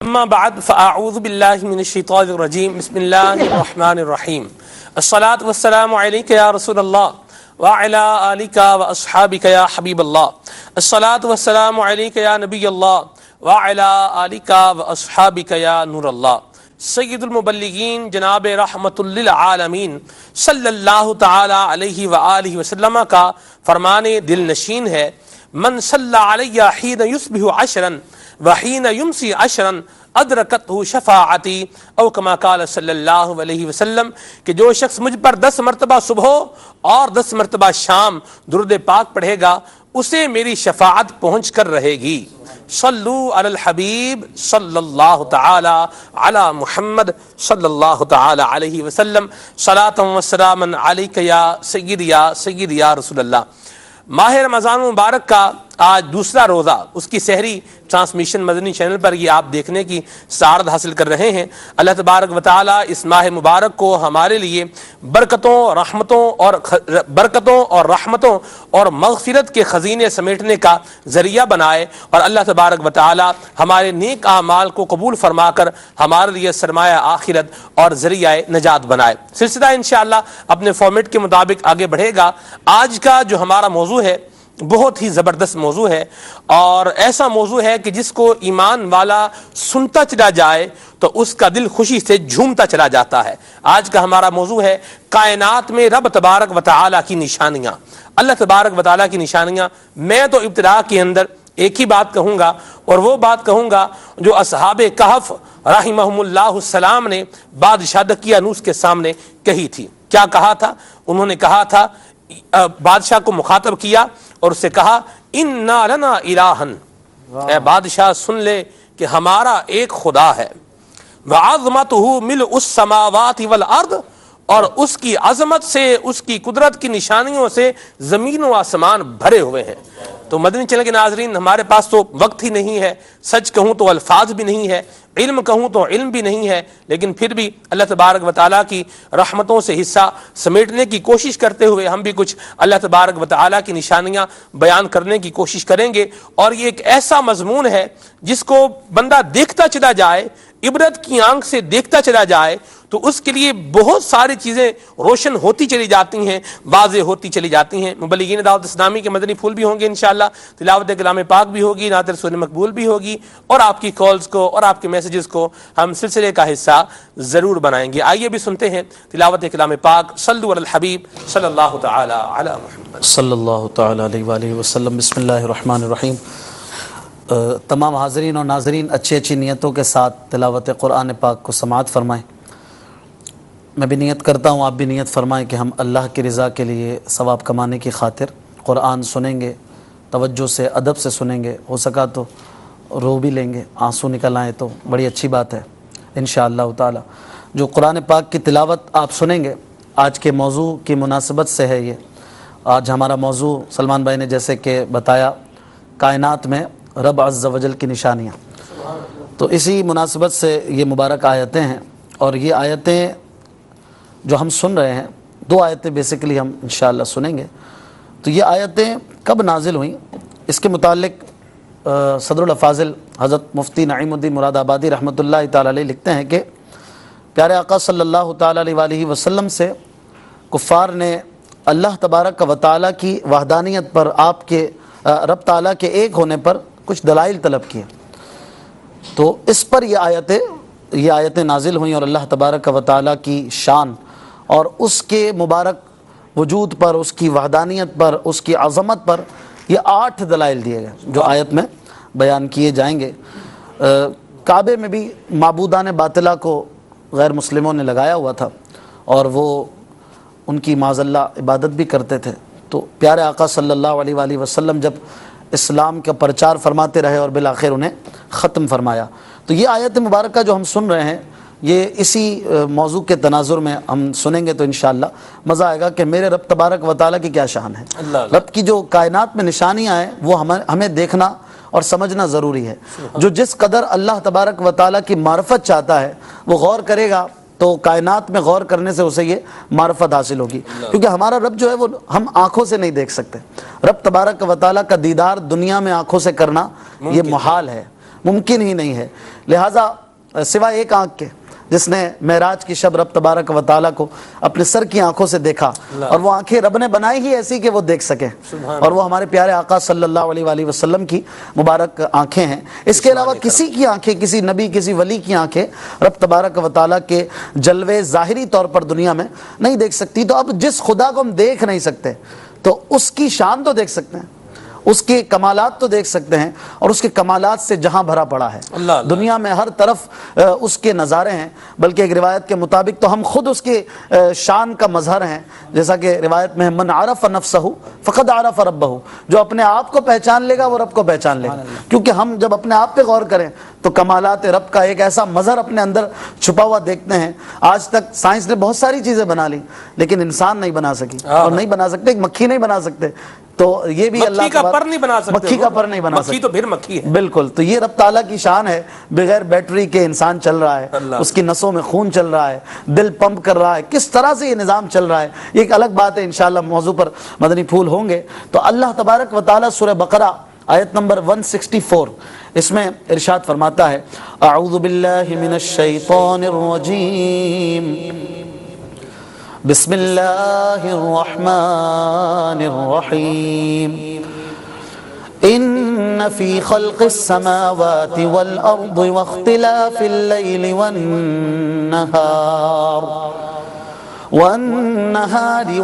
اما بعد فاعوذ باللہ من الشیطان الرجیم بسم اللہ الرحمن الرحیم الصلاۃ والسلام علیک یا رسول اللہ وعلی آلک واصحابک یا حبیب اللہ الصلاۃ والسلام علیک یا نبی اللہ وعلی آلک واصحابک یا نور اللہ سید المبلغین جناب رحمت للعالمین صلی اللہ تعالی علیہ وآلہ وسلم کا فرمان دل نشین ہے من صلی علی حین یصبح عشرا وحین یمسی عشرا ادرکتہ شفاعتی او کما قال صلی اللہ علیہ وسلم کہ جو شخص مجھ پر 10 مرتبہ صبح اور 10 مرتبہ شام درود پاک پڑھے گا اسے میری شفاعت پہنچ کر رہے گی۔ صلو علی الحبیب صلی اللہ تعالی علی محمد صلی اللہ تعالی علیہ وسلم صلاۃ و سلام علیک یا سید یا رسول اللہ۔ ماہ رمضان مبارک کا آج دوسرا روزہ، اس کی سحری ٹرانسمیشن مدنی چینل پر یہ آپ دیکھنے کی سعادت حاصل کر رہے ہیں۔ اللہ تبارک و تعالی اس ماہ مبارک کو ہمارے لیے برکتوں اور رحمتوں اور مغفرت کے خزینے سمیٹنے کا ذریعہ بنائے، اور اللہ تبارک و تعالی ہمارے نیک اعمال کو قبول فرما کر ہمارے لیے سرمایہ آخرت اور ذریعہ نجات بنائے۔ سلسلہ انشاءاللہ اپنے فارمیٹ کے مطابق آگے بڑھے گا۔ آج کا جو ہمارا موضوع ہے بہت ہی زبردست موضوع ہے، اور ایسا موضوع ہے کہ جس کو ایمان والا سنتا چلا جائے تو اس کا دل خوشی سے جھومتا چلا جاتا ہے۔ آج کا ہمارا موضوع ہے کائنات میں رب تبارک و تعالی کی نشانیاں، اللہ تبارک و تعالی کی نشانیاں۔ میں تو ابتدا کے اندر ایک ہی بات کہوں گا، اور وہ بات کہوں گا جو اصحاب کہف رحمہم اللہ السلام نے بادشاہ دقیانوس کے سامنے کہی تھی۔ کیا کہا تھا؟ انہوں نے کہا تھا، بادشاہ کو مخاطب کیا اور اس سے کہا اِنَّا لَنَا إِلَٰهًا، اے بادشاہ سن لے کہ ہمارا ایک خدا ہے، وَعَظْمَتُهُ مِلْءُ السَّمَاوَاتِ وَالْأَرْضِ، اور اس کی عظمت سے، اس کی قدرت کی نشانیوں سے زمین و آسمان بھرے ہوئے ہیں۔ تو مدنی چینل کے ناظرین، ہمارے پاس تو وقت ہی نہیں ہے، سچ کہوں تو الفاظ بھی نہیں ہے، علم کہوں تو علم بھی نہیں ہے، لیکن پھر بھی اللہ تبارک و تعالیٰ کی رحمتوں سے حصہ سمیٹنے کی کوشش کرتے ہوئے ہم بھی کچھ اللہ تبارک و تعالیٰ کی نشانیاں بیان کرنے کی کوشش کریں گے۔ اور یہ ایک ایسا مضمون ہے جس کو بندہ دیکھتا چلا جائے، عبرت کی آنکھ سے دیکھتا چلا جائے تو اس کے لیے بہت ساری چیزیں روشن ہوتی چلی جاتی ہیں، واضح ہوتی چلی جاتی ہیں۔ مبلغین دعوت اسلامی کے مدنی پھول بھی ہوں گے انشاءاللہ، تلاوت کلام پاک بھی ہوگی، نعت رسول مقبول بھی ہوگی، اور آپ کی کالز کو اور آپ کے میسیجز کو ہم سلسلے کا حصہ ضرور بنائیں گے۔ آئیے بھی سنتے ہیں تلاوت کلام پاک۔ صلو علی الحبیب صلی اللہ تعالی علی محمد صلی اللہ تعالی علیہ وآلہ وسلم۔ بسم اللہ الرحمن الرحیم۔ تمام حاضرین اور ناظرین اچھی نیتوں کے ساتھ تلاوت قرآن پاک کو سماعت فرمائیں۔ میں بھی نیت کرتا ہوں، آپ بھی نیت فرمائیں کہ ہم اللہ کی رضا کے لیے ثواب کمانے کی خاطر قرآن سنیں گے، توجہ سے ادب سے سنیں گے، ہو سکا تو رو بھی لیں گے، آنسو نکل آئیں تو بڑی اچھی بات ہے انشاءاللہ تعالی۔ جو قرآن پاک کی تلاوت آپ سنیں گے آج کے موضوع کی مناسبت سے ہے۔ یہ آج ہمارا موضوع سلمان بھائی نے جیسے کہ بتایا، کائنات میں رب عز و جل کی نشانیاں، تو اسی مناسبت سے یہ مبارک آیتیں ہیں، اور یہ آیتیں جو ہم سن رہے ہیں، 2 آیتیں بیسیکلی ہم انشاءاللہ سنیں گے۔ تو یہ آیتیں کب نازل ہوئیں اس کے متعلق صدر الافاضل حضرت مفتی نعیم الدین مراد آبادی رحمۃ اللہ تعالی علیہ لکھتے ہیں کہ پیارے آقا صلی اللہ تعالی علیہ وآلہ وسلم سے کفار نے اللہ تبارک و تعالی کی وحدانیت پر، آپ کے رب تعالی کے ایک ہونے پر کچھ دلائل طلب کیے، تو اس پر یہ آیتیں نازل ہوئیں، اور اللہ تبارک و تعالی کی شان اور اس کے مبارک وجود پر، اس کی وحدانیت پر، اس کی عظمت پر یہ 8 دلائل دیے گئے جو آیت میں بیان کیے جائیں گے۔ کعبے میں بھی معبودان باطلہ کو غیر مسلموں نے لگایا ہوا تھا، اور وہ ان کی معاذ اللہ عبادت بھی کرتے تھے۔ تو پیارے آقا صلی اللہ علیہ وآلہ وسلم جب اسلام کا پرچار فرماتے رہے اور بالآخر انہیں ختم فرمایا۔ تو یہ آیت مبارکہ جو ہم سن رہے ہیں یہ اسی موضوع کے تناظر میں ہم سنیں گے، تو انشاءاللہ مزہ آئے گا کہ میرے رب تبارک و تعالیٰ کی کیا شان ہے۔ رب کی جو کائنات میں نشانیاں ہیں وہ ہمیں دیکھنا اور سمجھنا ضروری ہے۔ جو جس قدر اللہ تبارک و تعالیٰ کی معرفت چاہتا ہے وہ غور کرے گا تو کائنات میں غور کرنے سے اسے یہ معرفت حاصل ہوگی، کیونکہ ہمارا رب جو ہے وہ ہم آنکھوں سے نہیں دیکھ سکتے۔ رب تبارک و تعالیٰ کا دیدار دنیا میں آنکھوں سے کرنا یہ محال ہے، ممکن ہی نہیں ہے۔ لہٰذا سوائے ایک آنکھ کے جس نے معراج کی شب رب تبارک و تعالیٰ کو اپنے سر کی آنکھوں سے دیکھا، اور وہ آنکھیں رب نے بنائی ہی ایسی کہ وہ دیکھ سکے، اور وہ ہمارے پیارے آقا صلی اللہ علیہ وآلہ وسلم کی مبارک آنکھیں ہیں۔ اس کے علاوہ کسی کی آنکھیں، کسی نبی کسی ولی کی آنکھیں رب تبارک و تعالیٰ کے جلوے ظاہری طور پر دنیا میں نہیں دیکھ سکتی۔ تو اب جس خدا کو ہم دیکھ نہیں سکتے تو اس کی شان تو دیکھ سکتے ہیں، اس کے کمالات تو دیکھ سکتے ہیں، اور اس کے کمالات سے جہاں بھرا پڑا ہے دنیا میں ہر طرف اس کے نظارے ہیں۔ بلکہ ایک روایت کے مطابق تو ہم خود اس کے شان کا مظہر ہیں، جیسا کہ روایت میں من عرف نفسہ فقد عرف ربہ، جو اپنے آپ کو پہچان لے گا وہ رب کو پہچان لے گا۔ کیونکہ ہم جب اپنے آپ پہ غور کریں تو کمالات رب کا ایک ایسا مظہر اپنے اندر چھپا ہوا دیکھتے ہیں۔ آج تک سائنس نے بہت ساری چیزیں بنا لی لیکن انسان نہیں بنا سکی، اور نہیں بنا سکتے، ایک مکھی نہیں بنا سکتے۔ تو یہ بھی اللہ کا پر نہیں بنا سکتے، مکھی کا پر نہیں بنا سکتے، مکھی تو پھر مکھی ہے۔ بالکل، تو یہ رب تعالیٰ کی شان ہے۔ بغیر بیٹری کے انسان چل رہا ہے، اس کی نسوں میں خون چل رہا ہے، دل پمپ کر رہا ہے، کس طرح سے یہ نظام چل رہا ہے یہ ایک الگ بات ہے۔ انشاءاللہ موضوع پر مدنی پھول ہوں گے۔ تو اللہ تبارک و تعالیٰ سورہ بقرہ آیت نمبر 164 اس میں ارشاد فرماتا ہے اعوذ باللہ من الشیطان الرجیم بسم اللہ الرحمن الرحیم ان فی خلق السماوات والارض واختلاف اللیل والنهار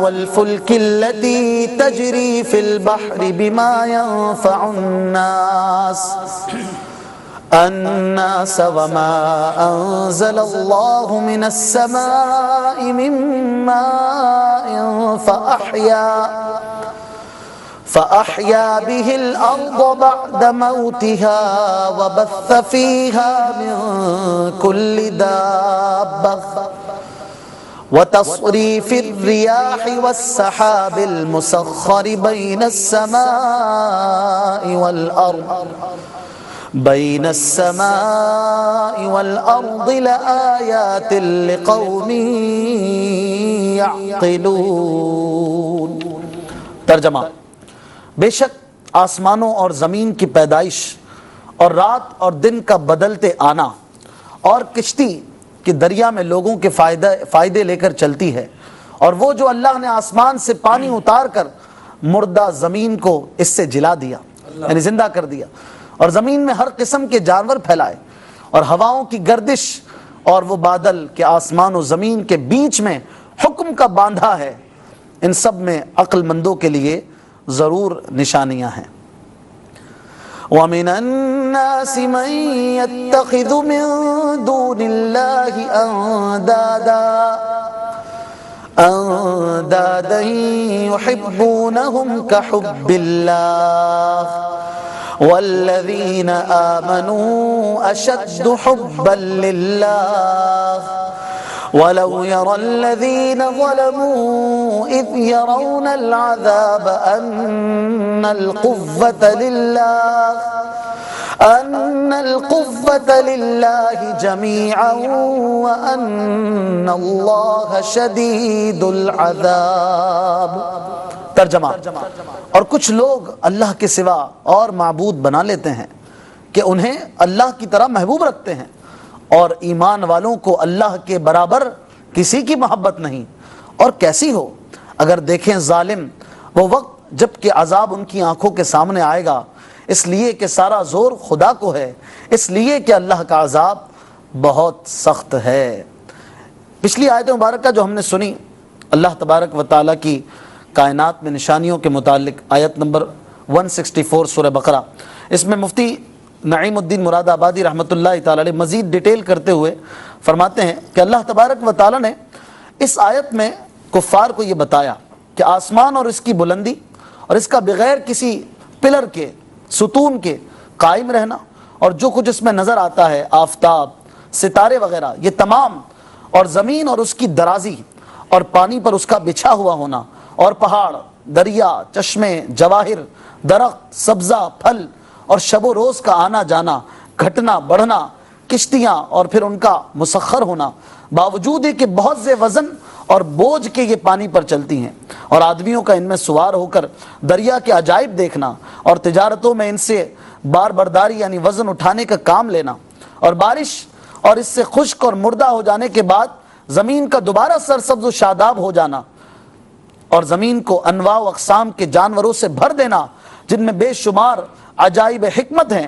والفلك التي تجري في البحر بما ينفع الناس وما أنزل الله من السماء من ماء فأحيا به الأرض بعد موتها وبث فيها من كل دابة وتصريف الرياح والسحاب المسخر بين السماء والأرض لآيات لقوم يعقلون۔ ترجمہ: بے شک آسمانوں اور زمین کی پیدائش اور رات اور دن کا بدلتے آنا اور کشتی کہ دریا میں لوگوں کے فائدے لے کر چلتی ہے، اور وہ جو اللہ نے آسمان سے پانی اتار کر مردہ زمین کو اس سے جلا دیا، یعنی زندہ کر دیا، اور زمین میں ہر قسم کے جانور پھیلائے، اور ہواؤں کی گردش اور وہ بادل کہ آسمان و زمین کے بیچ میں حکم کا باندھا ہے، ان سب میں عقل مندوں کے لیے ضرور نشانیاں ہیں۔ وَمِنَ النَّاسِ مَن يَتَّخِذُ مِن دُونِ اللَّهِ أَندَادًا يُحِبُّونَهُمْ كَحُبِّ اللَّهِ وَالَّذِينَ آمَنُوا أَشَدُّ حُبًّا لِلَّهِ وَلَوْ يَرَى الَّذِينَ ظَلَمُوا إِذْ يَرَوْنَ الْعَذَابَ أَنَّ الْقُوَّةَ لِلَّهِ جَمِيعًا وَأَنَّ اللَّهَ شَدِيدُ الْعَذَابِ۔ ترجمہ: اور کچھ لوگ اللہ کے سوا اور معبود بنا لیتے ہیں کہ انہیں اللہ کی طرح محبوب رکھتے ہیں، اور ایمان والوں کو اللہ کے برابر کسی کی محبت نہیں۔ اور کیسی ہو اگر دیکھیں ظالم وہ وقت جب کہ عذاب ان کی آنکھوں کے سامنے آئے گا، اس لیے کہ سارا زور خدا کو ہے، اس لیے کہ اللہ کا عذاب بہت سخت ہے۔ پچھلی آیت مبارکہ جو ہم نے سنی اللہ تبارک و تعالیٰ کی کائنات میں نشانیوں کے متعلق، آیت نمبر 164 سورہ بقرہ، اس میں مفتی نعیم الدین مراد آبادی رحمۃ اللہ تعالی علیہ مزید ڈیٹیل کرتے ہوئے فرماتے ہیں کہ اللہ تبارک و تعالی نے اس آیت میں کفار کو یہ بتایا کہ آسمان اور اس کی بلندی اور اس کا بغیر کسی پلر کے، ستون کے قائم رہنا، اور جو کچھ اس میں نظر آتا ہے، آفتاب، ستارے وغیرہ، یہ تمام، اور زمین اور اس کی درازی اور پانی پر اس کا بچھا ہوا ہونا، اور پہاڑ، دریا، چشمے، جواہر، درخت، سبزہ، پھل، اور شب و روز کا آنا جانا، گھٹنا بڑھنا، کشتیاں اور پھر ان کا مسخر ہونا، باوجود ہے کہ بہت سے وزن اور بوجھ کے یہ پانی پر چلتی ہیں، اور آدمیوں کا ان میں سوار ہو کر دریا کے عجائب دیکھنا، اور تجارتوں میں ان سے بار برداری یعنی وزن اٹھانے کا کام لینا، اور بارش اور اس سے خشک اور مردہ ہو جانے کے بعد زمین کا دوبارہ سرسبز و شاداب ہو جانا، اور زمین کو انواع و اقسام کے جانوروں سے بھر دینا جن میں بے شمار عجائب حکمت ہیں۔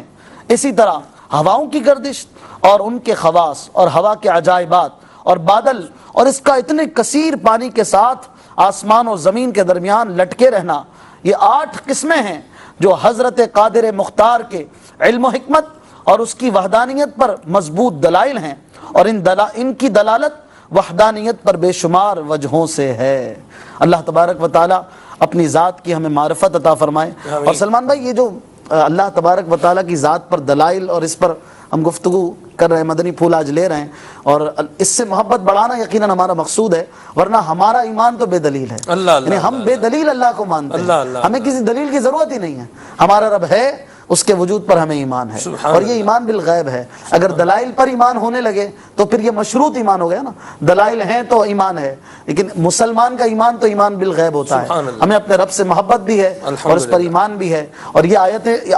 اسی طرح ہواؤں کی گردش اور ان کے خواص اور ہوا کے عجائبات اور بادل اور اس کا اتنے کثیر پانی کے ساتھ آسمان و زمین کے درمیان لٹکے رہنا، یہ 8 قسمیں ہیں جو حضرت قادر مختار کے علم و حکمت اور اس کی وحدانیت پر مضبوط دلائل ہیں، اور ان کی دلالت وحدانیت پر بے شمار وجہوں سے ہے۔ اللہ تبارک و تعالی اپنی ذات کی ہمیں معرفت عطا فرمائے۔ اور سلمان بھائی، یہ جو اللہ تبارک و تعالی کی ذات پر دلائل اور اس پر ہم گفتگو کر رہے ہیں، مدنی پھول آج لے رہے ہیں، اور اس سے محبت بڑھانا یقیناً ہمارا مقصود ہے، ورنہ ہمارا ایمان تو بے دلیل ہے۔ یعنی ہم بے دلیل اللہ کو مانتے ہیں، ہمیں کسی دلیل کی ضرورت ہی نہیں ہے۔ ہمارا رب ہے، اس کے وجود پر ہمیں ایمان ہے، اور یہ ایمان بالغیب ہے۔ اگر دلائل پر ایمان ہونے لگے تو پھر یہ مشروط ایمان ہو گیا نا، دلائل ہیں تو ایمان ہے، لیکن مسلمان کا ایمان تو ایمان بالغیب ہوتا ہے۔ ہمیں اپنے رب سے محبت بھی ہے اور اس پر ایمان بھی ہے، اور یہ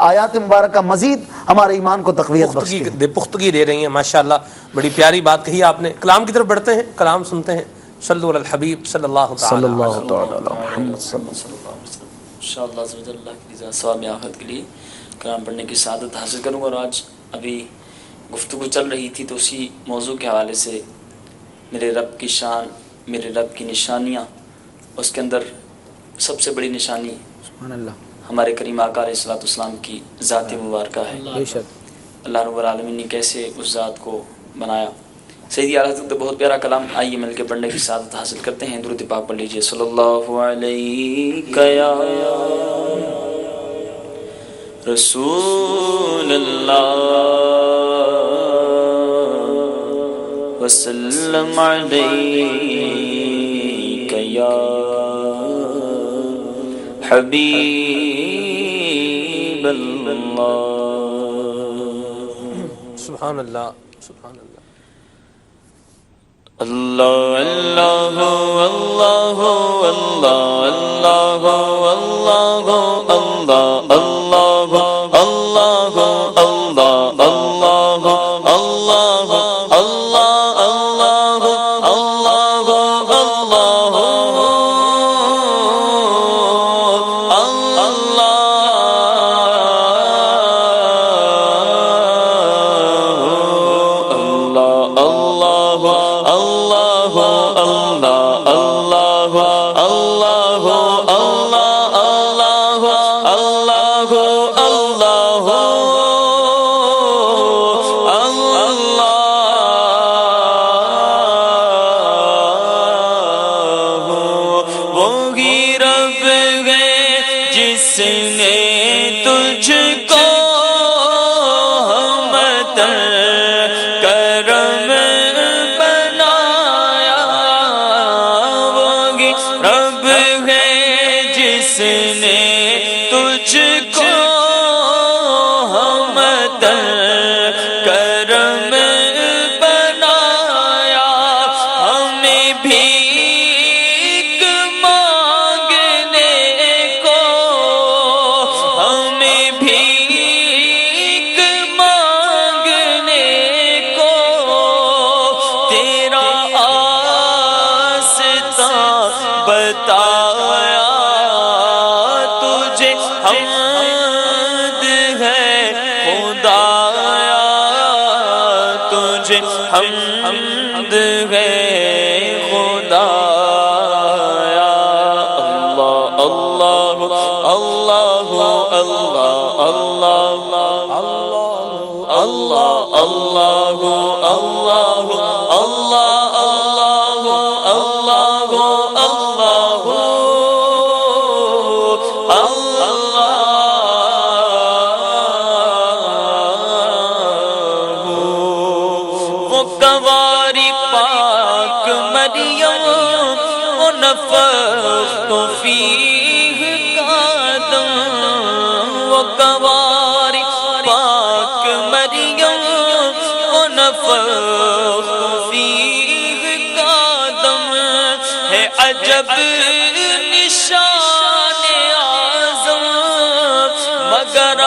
آیات مبارکہ مزید ہمارے ایمان کو تقویت بخشتی ہیں، پختگی دے رہی ہیں۔ ماشاءاللہ بڑی پیاری بات کہی آپ نے۔ کلام کی طرف بڑھتے ہیں، کلام سنتے ہیں۔ صلو علی الحبیب صلی اللہ تعالی علیہ وسلم۔ انشاءاللہ اللہ کی رضا ثواب میں آخرت کے لیے کلام پڑھنے کی سعادت حاصل کروں گا۔ اور آج ابھی گفتگو چل رہی تھی تو اسی موضوع کے حوالے سے میرے رب کی شان، میرے رب کی نشانیاں، اس کے اندر سب سے بڑی نشانی ہمارے کریم آقا علیہ الصلوۃ والسلام کی ذات مبارکہ ہے۔ اللہ رب العالمین نے کیسے اس ذات کو بنایا۔ سیدی اعلیٰ حضرت بہت پیارا کلام، آئیے مل کے پڑھنے کی سعادت حاصل کرتے ہیں۔ درود پاک پڑھ لیجیے۔ صلی اللہ علیہ یا رسول اللہ وسلم علیک یا حبیب اللہ۔ سبحان اللہ، سبحان اللہ۔ اللہ اللہ اللہ اللہ اللہ اللہ اللہ اللہ اللہ حمد ہے خدا اللہ اللہ اللہ اللہ اللہ اللہ اللہ اللہ نفخت فیہ قدم وقواری پاک مریم ونفخت فیہ قدم ہے عجب نشان اعظم مگر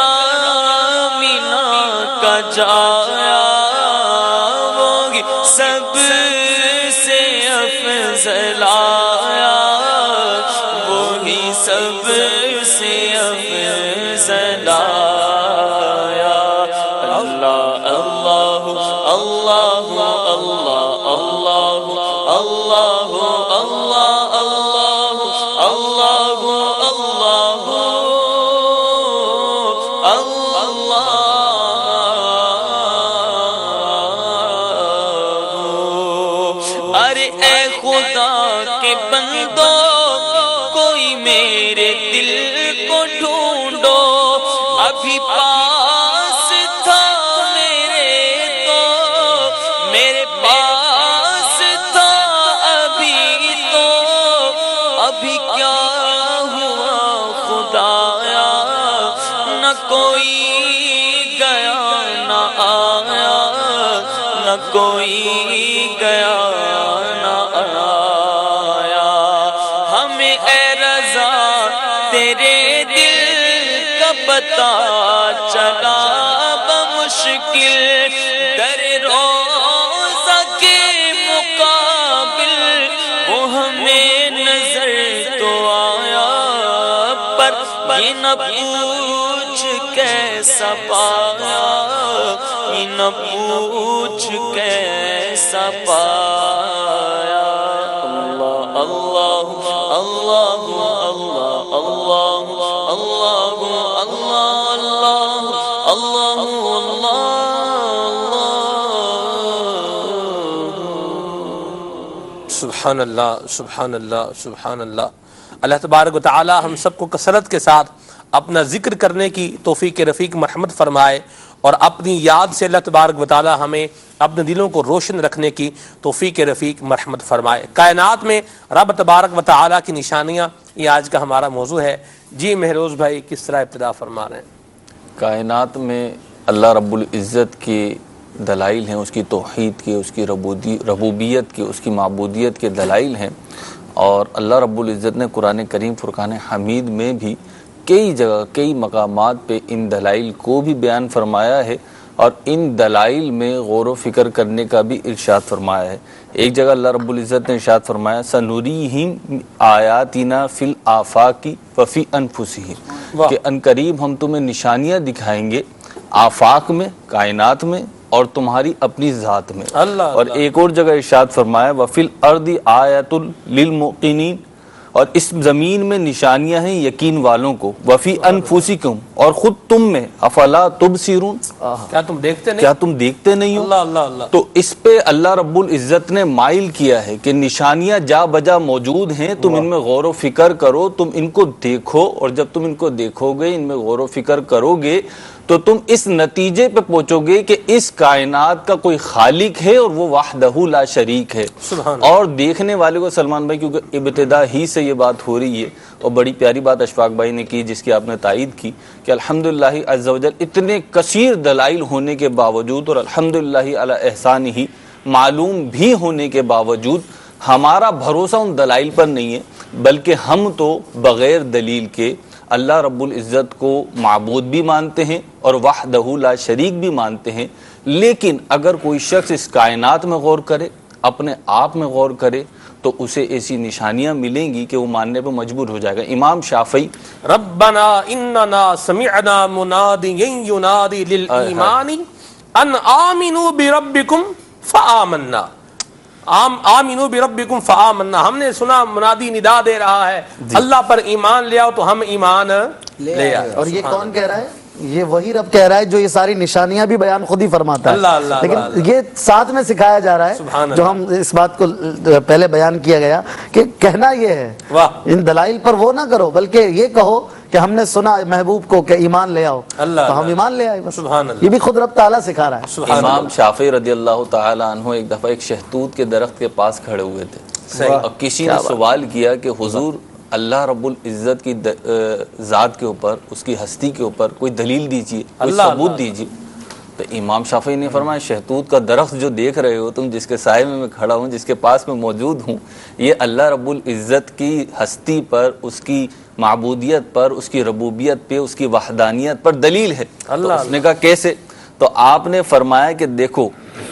وہی سب سے افضل آیا، وہی سب سے افضل آیا۔ اللہ اللہ اللہ اللہ اللہ اللہ اللہ اللہ اللہ اللہ ارے اے خدا کے بندوں، کوئی میرے دل کو ڈھونڈو، ابھی پاس تھا میرے تو، میرے پاس تھا ابھی تو، ابھی کیا ہوا خدایا، نہ کوئی گیا نہ آیا، نہ کوئی گیا نہ آیا۔ ہمیں اے رضا تیرے دل کا پتہ چلا بمشکل، در روزہ کے مقابل وہ ہمیں نظر تو آیا، پر یہ نہ پوچھ کیسا پایا، یہ نہ پوچھ کیسا پایا۔ اللہ اللہ اللہ اللہ اللہ اللہ اللہ اللہ سبحان اللہ سبحان اللہ سبحان اللہ۔ اللہ تبارک و تعالی ہم سب کو کثرت کے ساتھ اپنا ذکر کرنے کی توفیق رفیق مرحمت فرمائے، اور اپنی یاد سے اللہ تبارک و تعالی ہمیں اپنے دلوں کو روشن رکھنے کی توفیق رفیق مرحمت فرمائے۔ کائنات میں رب تبارک و تعالی کی نشانیاں، یہ آج کا ہمارا موضوع ہے۔ جی مہروز بھائی کس طرح ابتدا فرما رہے ہیں؟ کائنات میں اللہ رب العزت کے دلائل ہیں، اس کی توحید کے، اس کی ربوبیت کے، اس کی معبودیت کے دلائل ہیں، اور اللہ رب العزت نے قرآن کریم فرقان حمید میں بھی کئی جگہ کئی مقامات پہ ان دلائل کو بھی بیان فرمایا ہے، اور ان دلائل میں غور و فکر کرنے کا بھی ارشاد فرمایا ہے۔ ایک جگہ اللہ رب العزت نے ارشاد فرمایا سنوریہم آیاتنا فی الآفاق وفی انفسہم، کہ عنقریب ہم تمہیں نشانیاں دکھائیں گے آفاق میں، کائنات میں، اور تمہاری اپنی ذات میں۔ اور ایک اور جگہ ارشاد فرمایا وفی الارض آیۃ للموقنین، اور اس زمین میں نشانیاں ہیں یقین والوں کو، وفی انفسکم، اور خود تم میں، افلا تبصرون، کیا تم دیکھتے نہیں؟ کیا تم دیکھتے نہیں ہو؟ اللہ اللہ اللہ۔ تو اس پہ اللہ رب العزت نے مائل کیا ہے کہ نشانیاں جا بجا موجود ہیں، تم ان میں غور و فکر کرو، تم ان کو دیکھو، اور جب تم ان کو دیکھو گے، ان میں غور و فکر کرو گے، تو تم اس نتیجے پہ پہنچو گے کہ اس کائنات کا کوئی خالق ہے، اور وہ وحدہ لا شریک ہے۔ اور دیکھنے والے کو سلمان بھائی، کیونکہ ابتدا ہی سے یہ بات ہو رہی ہے، اور بڑی پیاری بات اشفاق بھائی نے کی جس کی آپ نے تائید کی، کہ الحمدللہ عز و جل اتنے کثیر دلائل ہونے کے باوجود، اور الحمدللہ علی احسانہ معلوم بھی ہونے کے باوجود، ہمارا بھروسہ ان دلائل پر نہیں ہے، بلکہ ہم تو بغیر دلیل کے اللہ رب العزت کو معبود بھی مانتے ہیں اور وحدہ لا شریک بھی مانتے ہیں۔ لیکن اگر کوئی شخص اس کائنات میں غور کرے، اپنے آپ میں غور کرے، تو اسے ایسی نشانیاں ملیں گی کہ وہ ماننے پہ مجبور ہو جائے گا۔ امام شافعی ربنا اننا سمعنا منادیا ینادی للایمان ان آمنوا بربکم فآمنا، آمنوا بربکم فآمنا، ہم نے سنا منادی ندا دے رہا ہے اللہ پر ایمان لے آؤ، تو ہم ایمان لے آئے۔ اور یہ کون کہہ رہا ہے؟ یہ وہی رب کہہ رہا ہے جو یہ ساری نشانیاں بھی بیان خود ہی فرماتا ہے، لیکن یہ ساتھ میں سکھایا جا رہا ہے، جو ہم اس بات کو پہلے بیان کیا گیا کہ کہنا یہ ہے ان دلائل پر وہ نہ کرو، بلکہ یہ کہو کہ ہم نے سنا محبوب کو کہ ایمان لے آؤ، تو ہم ایمان لے آئے بس۔ یہ بھی خود رب تعالیٰ سکھا رہا ہے۔ امام شافعی رضی اللہ تعالی عنہ ایک دفعہ ایک شہتوت کے درخت کے پاس کھڑے ہوئے تھے، اور کسی نے سوال کیا کہ حضور اللہ رب العزت کی ذات کے اوپر، اس کی ہستی کے اوپر کوئی دلیل دیجیے، کوئی ثبوت دیجیے۔ تو امام شافعی نے فرمایا شہتوت کا درخت جو دیکھ رہے ہو تم، جس کے سائے میں کھڑا ہوں، جس کے پاس میں موجود ہوں، یہ اللہ رب العزت کی ہستی پر، اس کی معبودیت پر، اس کی ربوبیت پہ، اس کی وحدانیت پر دلیل ہے۔ تو اس نے کہا کیسے؟ تو آپ نے فرمایا کہ دیکھو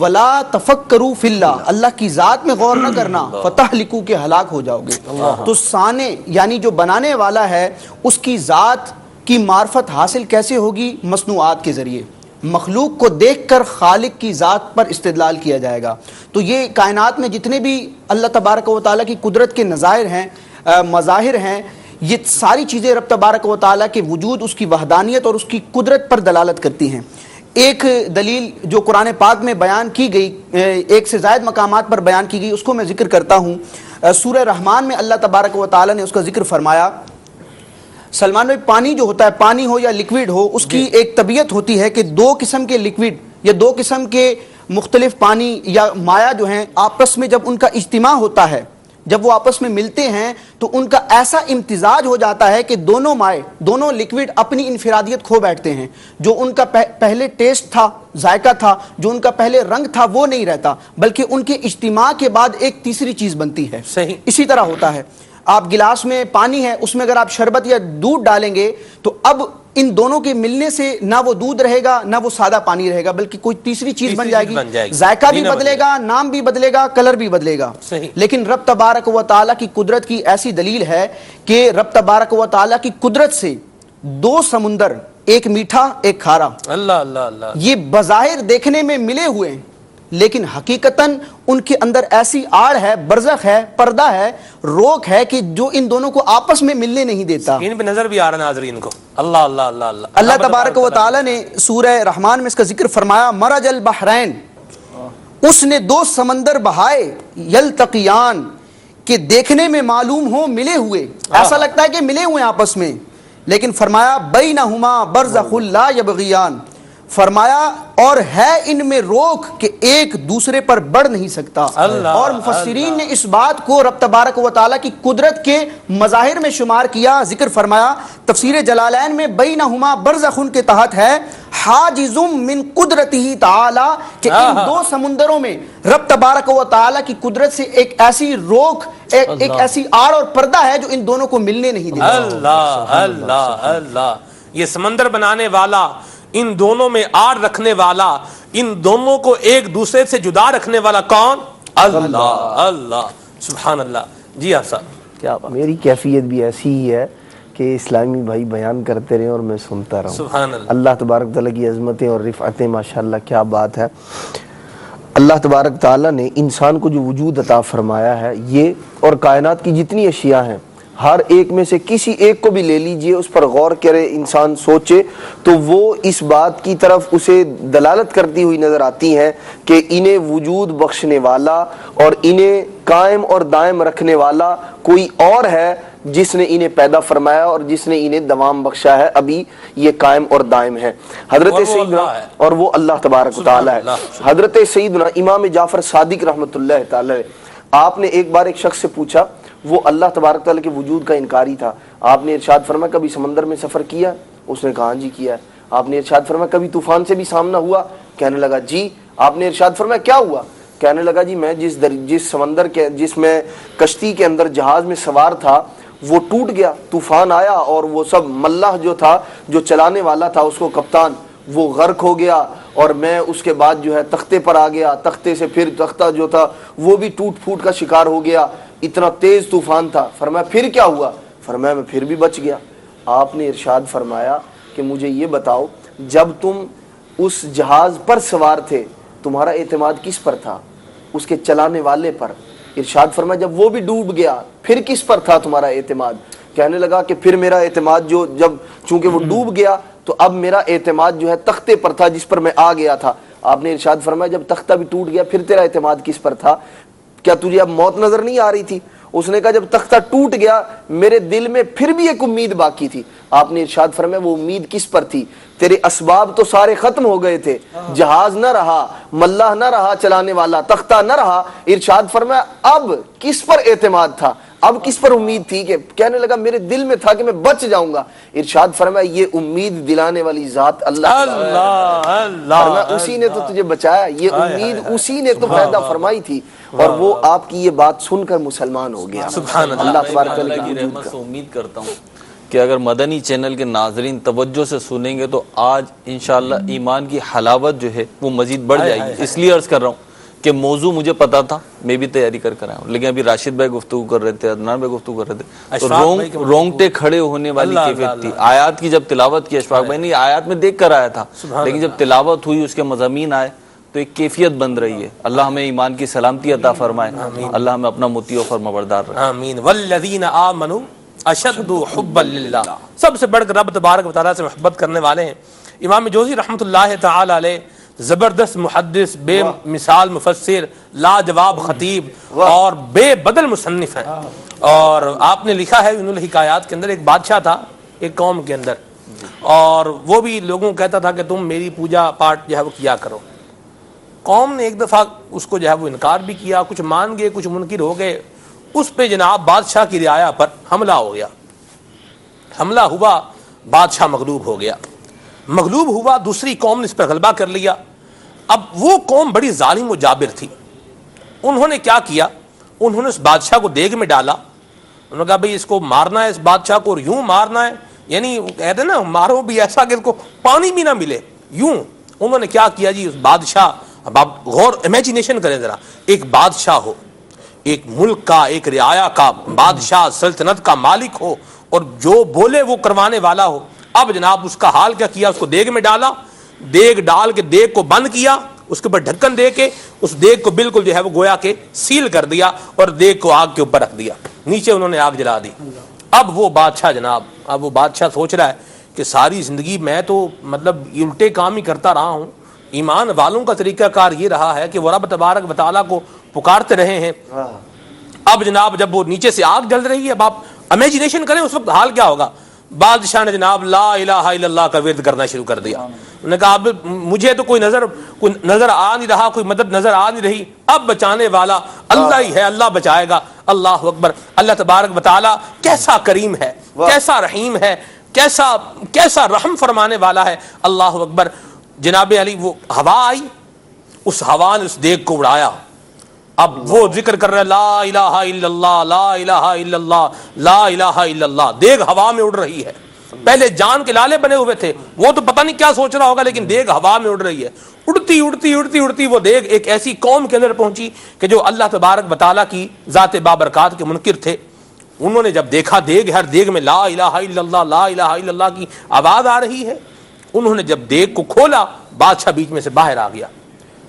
ولا تفکروا فی اللہ، اللہ کی ذات میں غور نہ کرنا، فتہلکوا کہ ہلاک ہو جاؤ گے۔ تو صانع یعنی جو بنانے والا ہے اس کی ذات کی معرفت حاصل کیسے ہوگی؟ مصنوعات کے ذریعے، مخلوق کو دیکھ کر خالق کی ذات پر استدلال کیا جائے گا۔ تو یہ کائنات میں جتنے بھی اللہ تبارک و تعالیٰ کی قدرت کے نظائر ہیں، مظاہر ہیں، یہ ساری چیزیں رب تبارک و تعالیٰ کے وجود، اس کی وحدانیت اور اس کی قدرت پر دلالت کرتی ہیں۔ ایک دلیل جو قرآن پاک میں بیان کی گئی، ایک سے زائد مقامات پر بیان کی گئی، اس کو میں ذکر کرتا ہوں۔ سورہ رحمان میں اللہ تبارک و تعالیٰ نے اس کا ذکر فرمایا۔ سلمان بھائی، پانی جو ہوتا ہے، پانی ہو یا لکوڈ ہو، اس کی ایک طبیعت ہوتی ہے کہ دو قسم کے لکوڈ یا دو قسم کے مختلف پانی یا مائع جو ہیں، آپس میں جب ان کا اجتماع ہوتا ہے، جب وہ آپس میں ملتے ہیں تو ان کا ایسا امتزاج ہو جاتا ہے کہ دونوں مائع، دونوں لکوڈ اپنی انفرادیت کھو بیٹھتے ہیں۔ جو ان کا پہلے ٹیسٹ تھا، ذائقہ تھا، جو ان کا پہلے رنگ تھا، وہ نہیں رہتا، بلکہ ان کے اجتماع کے بعد ایک تیسری چیز بنتی ہے۔ صحیح اسی طرح ہوتا ہے، آپ گلاس میں پانی ہے، اس میں اگر آپ شربت یا دودھ ڈالیں گے تو اب ان دونوں کے ملنے سے نہ وہ دودھ رہے گا نہ وہ سادہ پانی رہے گا، بلکہ کوئی تیسری چیز بن جائے گی، ذائقہ بھی بدلے گا، نام بھی بدلے گا، کلر بھی بدلے گا۔ لیکن رب تبارک و تعالیٰ کی قدرت کی ایسی دلیل ہے کہ رب تبارک و تعالیٰ کی قدرت سے دو سمندر، ایک میٹھا ایک کھارا، اللہ اللہ اللہ، یہ بظاہر دیکھنے میں ملے ہوئے ہیں، لیکن حقیقتاً ان کے اندر ایسی آڑ ہے، برزخ ہے، پردہ ہے، روک ہے کہ جو ان دونوں کو آپس میں ملنے نہیں دیتا۔ ان پہ نظر بھی آ رہا ناظرین کو۔ اللہ اللہ اللہ اللہ، اللہ تبارک و تعالیٰ نے سورہ رحمان میں اس کا ذکر فرمایا، مرج البحرین، اس نے دو سمندر بہائے، یلتقیان، کہ دیکھنے میں معلوم ہو ملے ہوئے، ایسا لگتا ہے کہ ملے ہوئے آپس میں، لیکن فرمایا بینہما برزخ لا یبغیان، فرمایا اور ہے ان میں روک کہ ایک دوسرے پر بڑھ نہیں سکتا۔ اور مفسرین نے اس بات کو رب تبارک و تعالیٰ کی قدرت کے مظاہر میں شمار کیا، ذکر فرمایا تفسیر جلالین میں بینہما برزخ کے تحت ہے حاجز من قدرتہ تعالی، کہ ان دو سمندروں میں رب تبارک و تعالیٰ کی قدرت سے ایک ایسی روک، ایک ایسی آڑ اور پردہ ہے جو ان دونوں کو ملنے نہیں دیتا۔ اللہ اللہ اللہ، یہ سمندر بنانے والا، ان دونوں میں آڑ رکھنے والا، ان دونوں کو ایک دوسرے سے جدا رکھنے والا کون؟ اللہ اللہ، سبحان اللہ۔ جی ہاں صاحب، کیا میری کیفیت بھی ایسی ہی ہے کہ اسلامی بھائی بیان کرتے رہیں اور میں سنتا رہوں۔ سبحان اللہ، اللہ تبارک تعالیٰ کی عظمتیں اور رفعتیں، ماشاءاللہ کیا بات ہے۔ اللہ تبارک تعالیٰ نے انسان کو جو وجود عطا فرمایا ہے، یہ اور کائنات کی جتنی اشیاء ہیں، ہر ایک میں سے کسی ایک کو بھی لے لیجئے، اس پر غور کرے، انسان سوچے تو وہ اس بات کی طرف اسے دلالت کرتی ہوئی نظر آتی ہیں کہ انہیں وجود بخشنے والا اور انہیں قائم اور دائم رکھنے والا کوئی اور ہے جس نے انہیں پیدا فرمایا اور جس نے انہیں دوام بخشا ہے، ابھی یہ قائم اور دائم ہے۔ حضرت سیدنا، اور وہ اللہ تبارک و تعالی ہے۔ حضرت سیدنا امام جعفر صادق رحمۃ اللہ تعالی، آپ نے ایک بار ایک شخص سے پوچھا، وہ اللہ تبارک تعالیٰ کے وجود کا انکاری تھا، آپ نے ارشاد فرمایا کبھی سمندر میں سفر کیا؟ اس نے کہا جی کیا ہے۔ آپ نے ارشاد فرمایا کبھی طوفان سے بھی سامنا ہوا؟ کہنے لگا جی۔ آپ نے ارشاد فرمایا کیا ہوا؟ کہنے لگا جی میں جس سمندر کے، جس میں کشتی کے اندر جہاز میں سوار تھا، وہ ٹوٹ گیا، طوفان آیا اور وہ سب ملاح جو تھا، جو چلانے والا تھا اس کو کپتان، وہ غرق ہو گیا، اور میں اس کے بعد جو ہے تختے پر آ گیا، تختے سے پھر تختہ جو تھا وہ بھی ٹوٹ پھوٹ کا شکار ہو گیا، اتنا تیز طوفان تھا۔ فرمایا پھر کیا ہوا؟ فرمایا میں پھر بھی بچ گیا۔ آپ نے ارشاد فرمایا کہ مجھے یہ بتاؤ، جب تم اس جہاز پر سوار تھے تمہارا اعتماد کس پر تھا؟ اس کے چلانے والے پر۔ ارشاد فرمایا جب وہ بھی ڈوب گیا پھر کس پر تھا تمہارا اعتماد؟ کہنے لگا کہ پھر میرا اعتماد جو جب چونکہ وہ ڈوب گیا تو اب میرا اعتماد جو ہے تختے پر تھا جس پر میں آ گیا تھا۔ آپ نے ارشاد فرمایا جب تختہ بھی ٹوٹ گیا پھر تیرا اعتماد کس پر تھا؟ کیا تجھے اب موت نظر نہیں آ رہی تھی؟ اس نے کہا جب تختہ ٹوٹ گیا میرے دل میں پھر بھی ایک امید باقی تھی۔ آپ نے ارشاد فرمایا وہ امید کس پر تھی؟ تیرے اسباب تو سارے ختم ہو گئے تھے، جہاز نہ رہا، ملاح نہ رہا چلانے والا، تختہ نہ رہا، ارشاد فرمایا اب کس پر اعتماد تھا؟ اب کس پر امید تھی؟ کہ کہنے لگا میرے دل میں تھا کہ میں بچ جاؤں گا۔ ارشاد فرمایا یہ امید دلانے والی ذات اللہ فرمایا اسی نے تو تجھے بچایا، یہ امید اسی نے تو پیدا فرمائی تھی، اور وہ آپ کی یہ بات سن کر مسلمان ہو گیا۔ سبحان اللہ تبارک تعالیٰ کی رحمت سے امید کرتا ہوں کہ اگر مدنی چینل کے ناظرین توجہ سے سنیں گے تو آج انشاءاللہ ایمان کی حلاوت جو ہے وہ مزید بڑھ جائے گی. اس لیے عرض کر رہا ہوں کہ موضوع مجھے پتا تھا, میں بھی تیاری کر آیا ہوں, لیکن ابھی راشد بھائی گفتگو کر رہے تھے, عدنان بھائی گفتگو کر رہے تھے, تو رونگٹے کھڑے ہونے والی کیفیت تھی. آیات کی جب تلاوت کی, اشفاق بھائی نے آیات میں دیکھ کر آیا تھا, لیکن جب تلاوت ہوئی, اس کے مضامین آئے, تو ایک کیفیت بن رہی ہے. اللہ ہمیں ایمان کی سلامتی عطا فرمائے, اللہ ہمیں اپنا مطیع و فرمانبردار رکھے. آمین. والذین آمنوا اشد حبا للہ, سب سے بڑھ کر رب تبارک و تعالیٰ سے محبت کرنے والے ہیں. امام جوزی رحمۃ اللہ تعالی علیہ زبردست محدث, بے مثال مفسر, لاجواب خطیب اور بے بدل مصنف ہیں. اور آپ نے لکھا ہے ان الحکایات کے اندر, ایک بادشاہ تھا ایک قوم کے اندر, اور وہ بھی لوگوں کو کہتا تھا کہ تم میری پوجا پاٹ جو ہے وہ کیا کرو. قوم نے ایک دفعہ اس کو جو ہے وہ انکار بھی کیا, کچھ مان گئے کچھ منکر ہو گئے. اس پہ جناب بادشاہ کی رعایا پر حملہ ہو گیا. حملہ ہوا, بادشاہ مغلوب ہو گیا. مغلوب ہوا, دوسری قوم نے اس پر غلبہ کر لیا. اب وہ قوم بڑی ظالم و جابر تھی. انہوں نے کیا کیا, انہوں نے اس بادشاہ کو دیگ میں ڈالا. انہوں نے کہا بھئی اس کو مارنا ہے, اس بادشاہ کو, اور یوں مارنا ہے, یعنی کہتے ہیں نا مارو بھی ایسا کہ اس کو پانی بھی نہ ملے, یوں. انہوں نے کیا کیا جی, اس بادشاہ, اب آپ غور امیجینیشن کریں ذرا, ایک بادشاہ ہو, ایک ملک کا, ایک رعایا کا بادشاہ, سلطنت کا مالک ہو, اور جو بولے وہ کروانے والا ہو. اب جناب اس کا حال کیا کیا, اس کو دیگ میں ڈالا, دیگ ڈال کے دیگ کو بند کیا, اس کے اوپر ڈھکن دے کے اس دیگ کو بالکل جو ہے وہ گویا کہ سیل کر دیا, اور دیگ کو آگ کے اوپر رکھ دیا, نیچے انہوں نے آگ جلا دی. اب وہ بادشاہ جناب, اب وہ بادشاہ سوچ رہا ہے کہ ساری زندگی میں تو مطلب الٹے کام ہی کرتا رہا ہوں. ایمان والوں کا طریقہ کار یہ رہا ہے کہ وہ رب تبارک و تعالیٰ کو پکارتے رہے ہیں. اب جناب جب وہ نیچے سے آگ جل رہی ہے, اب آپ امیجینیشن کریں اس وقت حال کیا ہوگا. بادشاہ نے جناب لا الہ الا اللہ کا ورد کرنا شروع کر دیا. انہوں نے کہا اب مجھے تو کوئی نظر آ نہیں رہا, کوئی مدد نظر آ نہیں رہی, اب بچانے والا اللہ ہی ہے, اللہ بچائے گا. اللہ اکبر. اللہ تبارک و تعالی کیسا کریم ہے, کیسا رحیم ہے, کیسا رحم فرمانے والا ہے. اللہ اکبر. جناب علی وہ ہوا آئی, اس ہوا نے اس دیگ کو اڑایا. اب وہ ذکر کر رہے لا الہ الا اللہ, لا الہ الا اللہ, لا الہ الا اللہ. دیگ ہوا میں اڑ رہی ہے. پہلے جان کے لالے بنے ہوئے تھے, وہ تو پتہ نہیں کیا سوچ رہا ہوگا, لیکن دیگ ہوا میں اڑ رہی ہے. اڑتی اڑتی اڑتی اڑتی وہ دیگ ایک ایسی قوم کے اندر پہنچی کہ جو اللہ تبارک و تعالیٰ کی ذات بابرکات کے منکر تھے. انہوں نے جب دیکھا دیگ, ہر دیگ میں لا الہ الا اللہ, لا الہ الا اللہ کی آواز آ رہی ہے, انہوں نے جب دیگ کو کھولا, بادشاہ بیچ میں سے باہر آ گیا.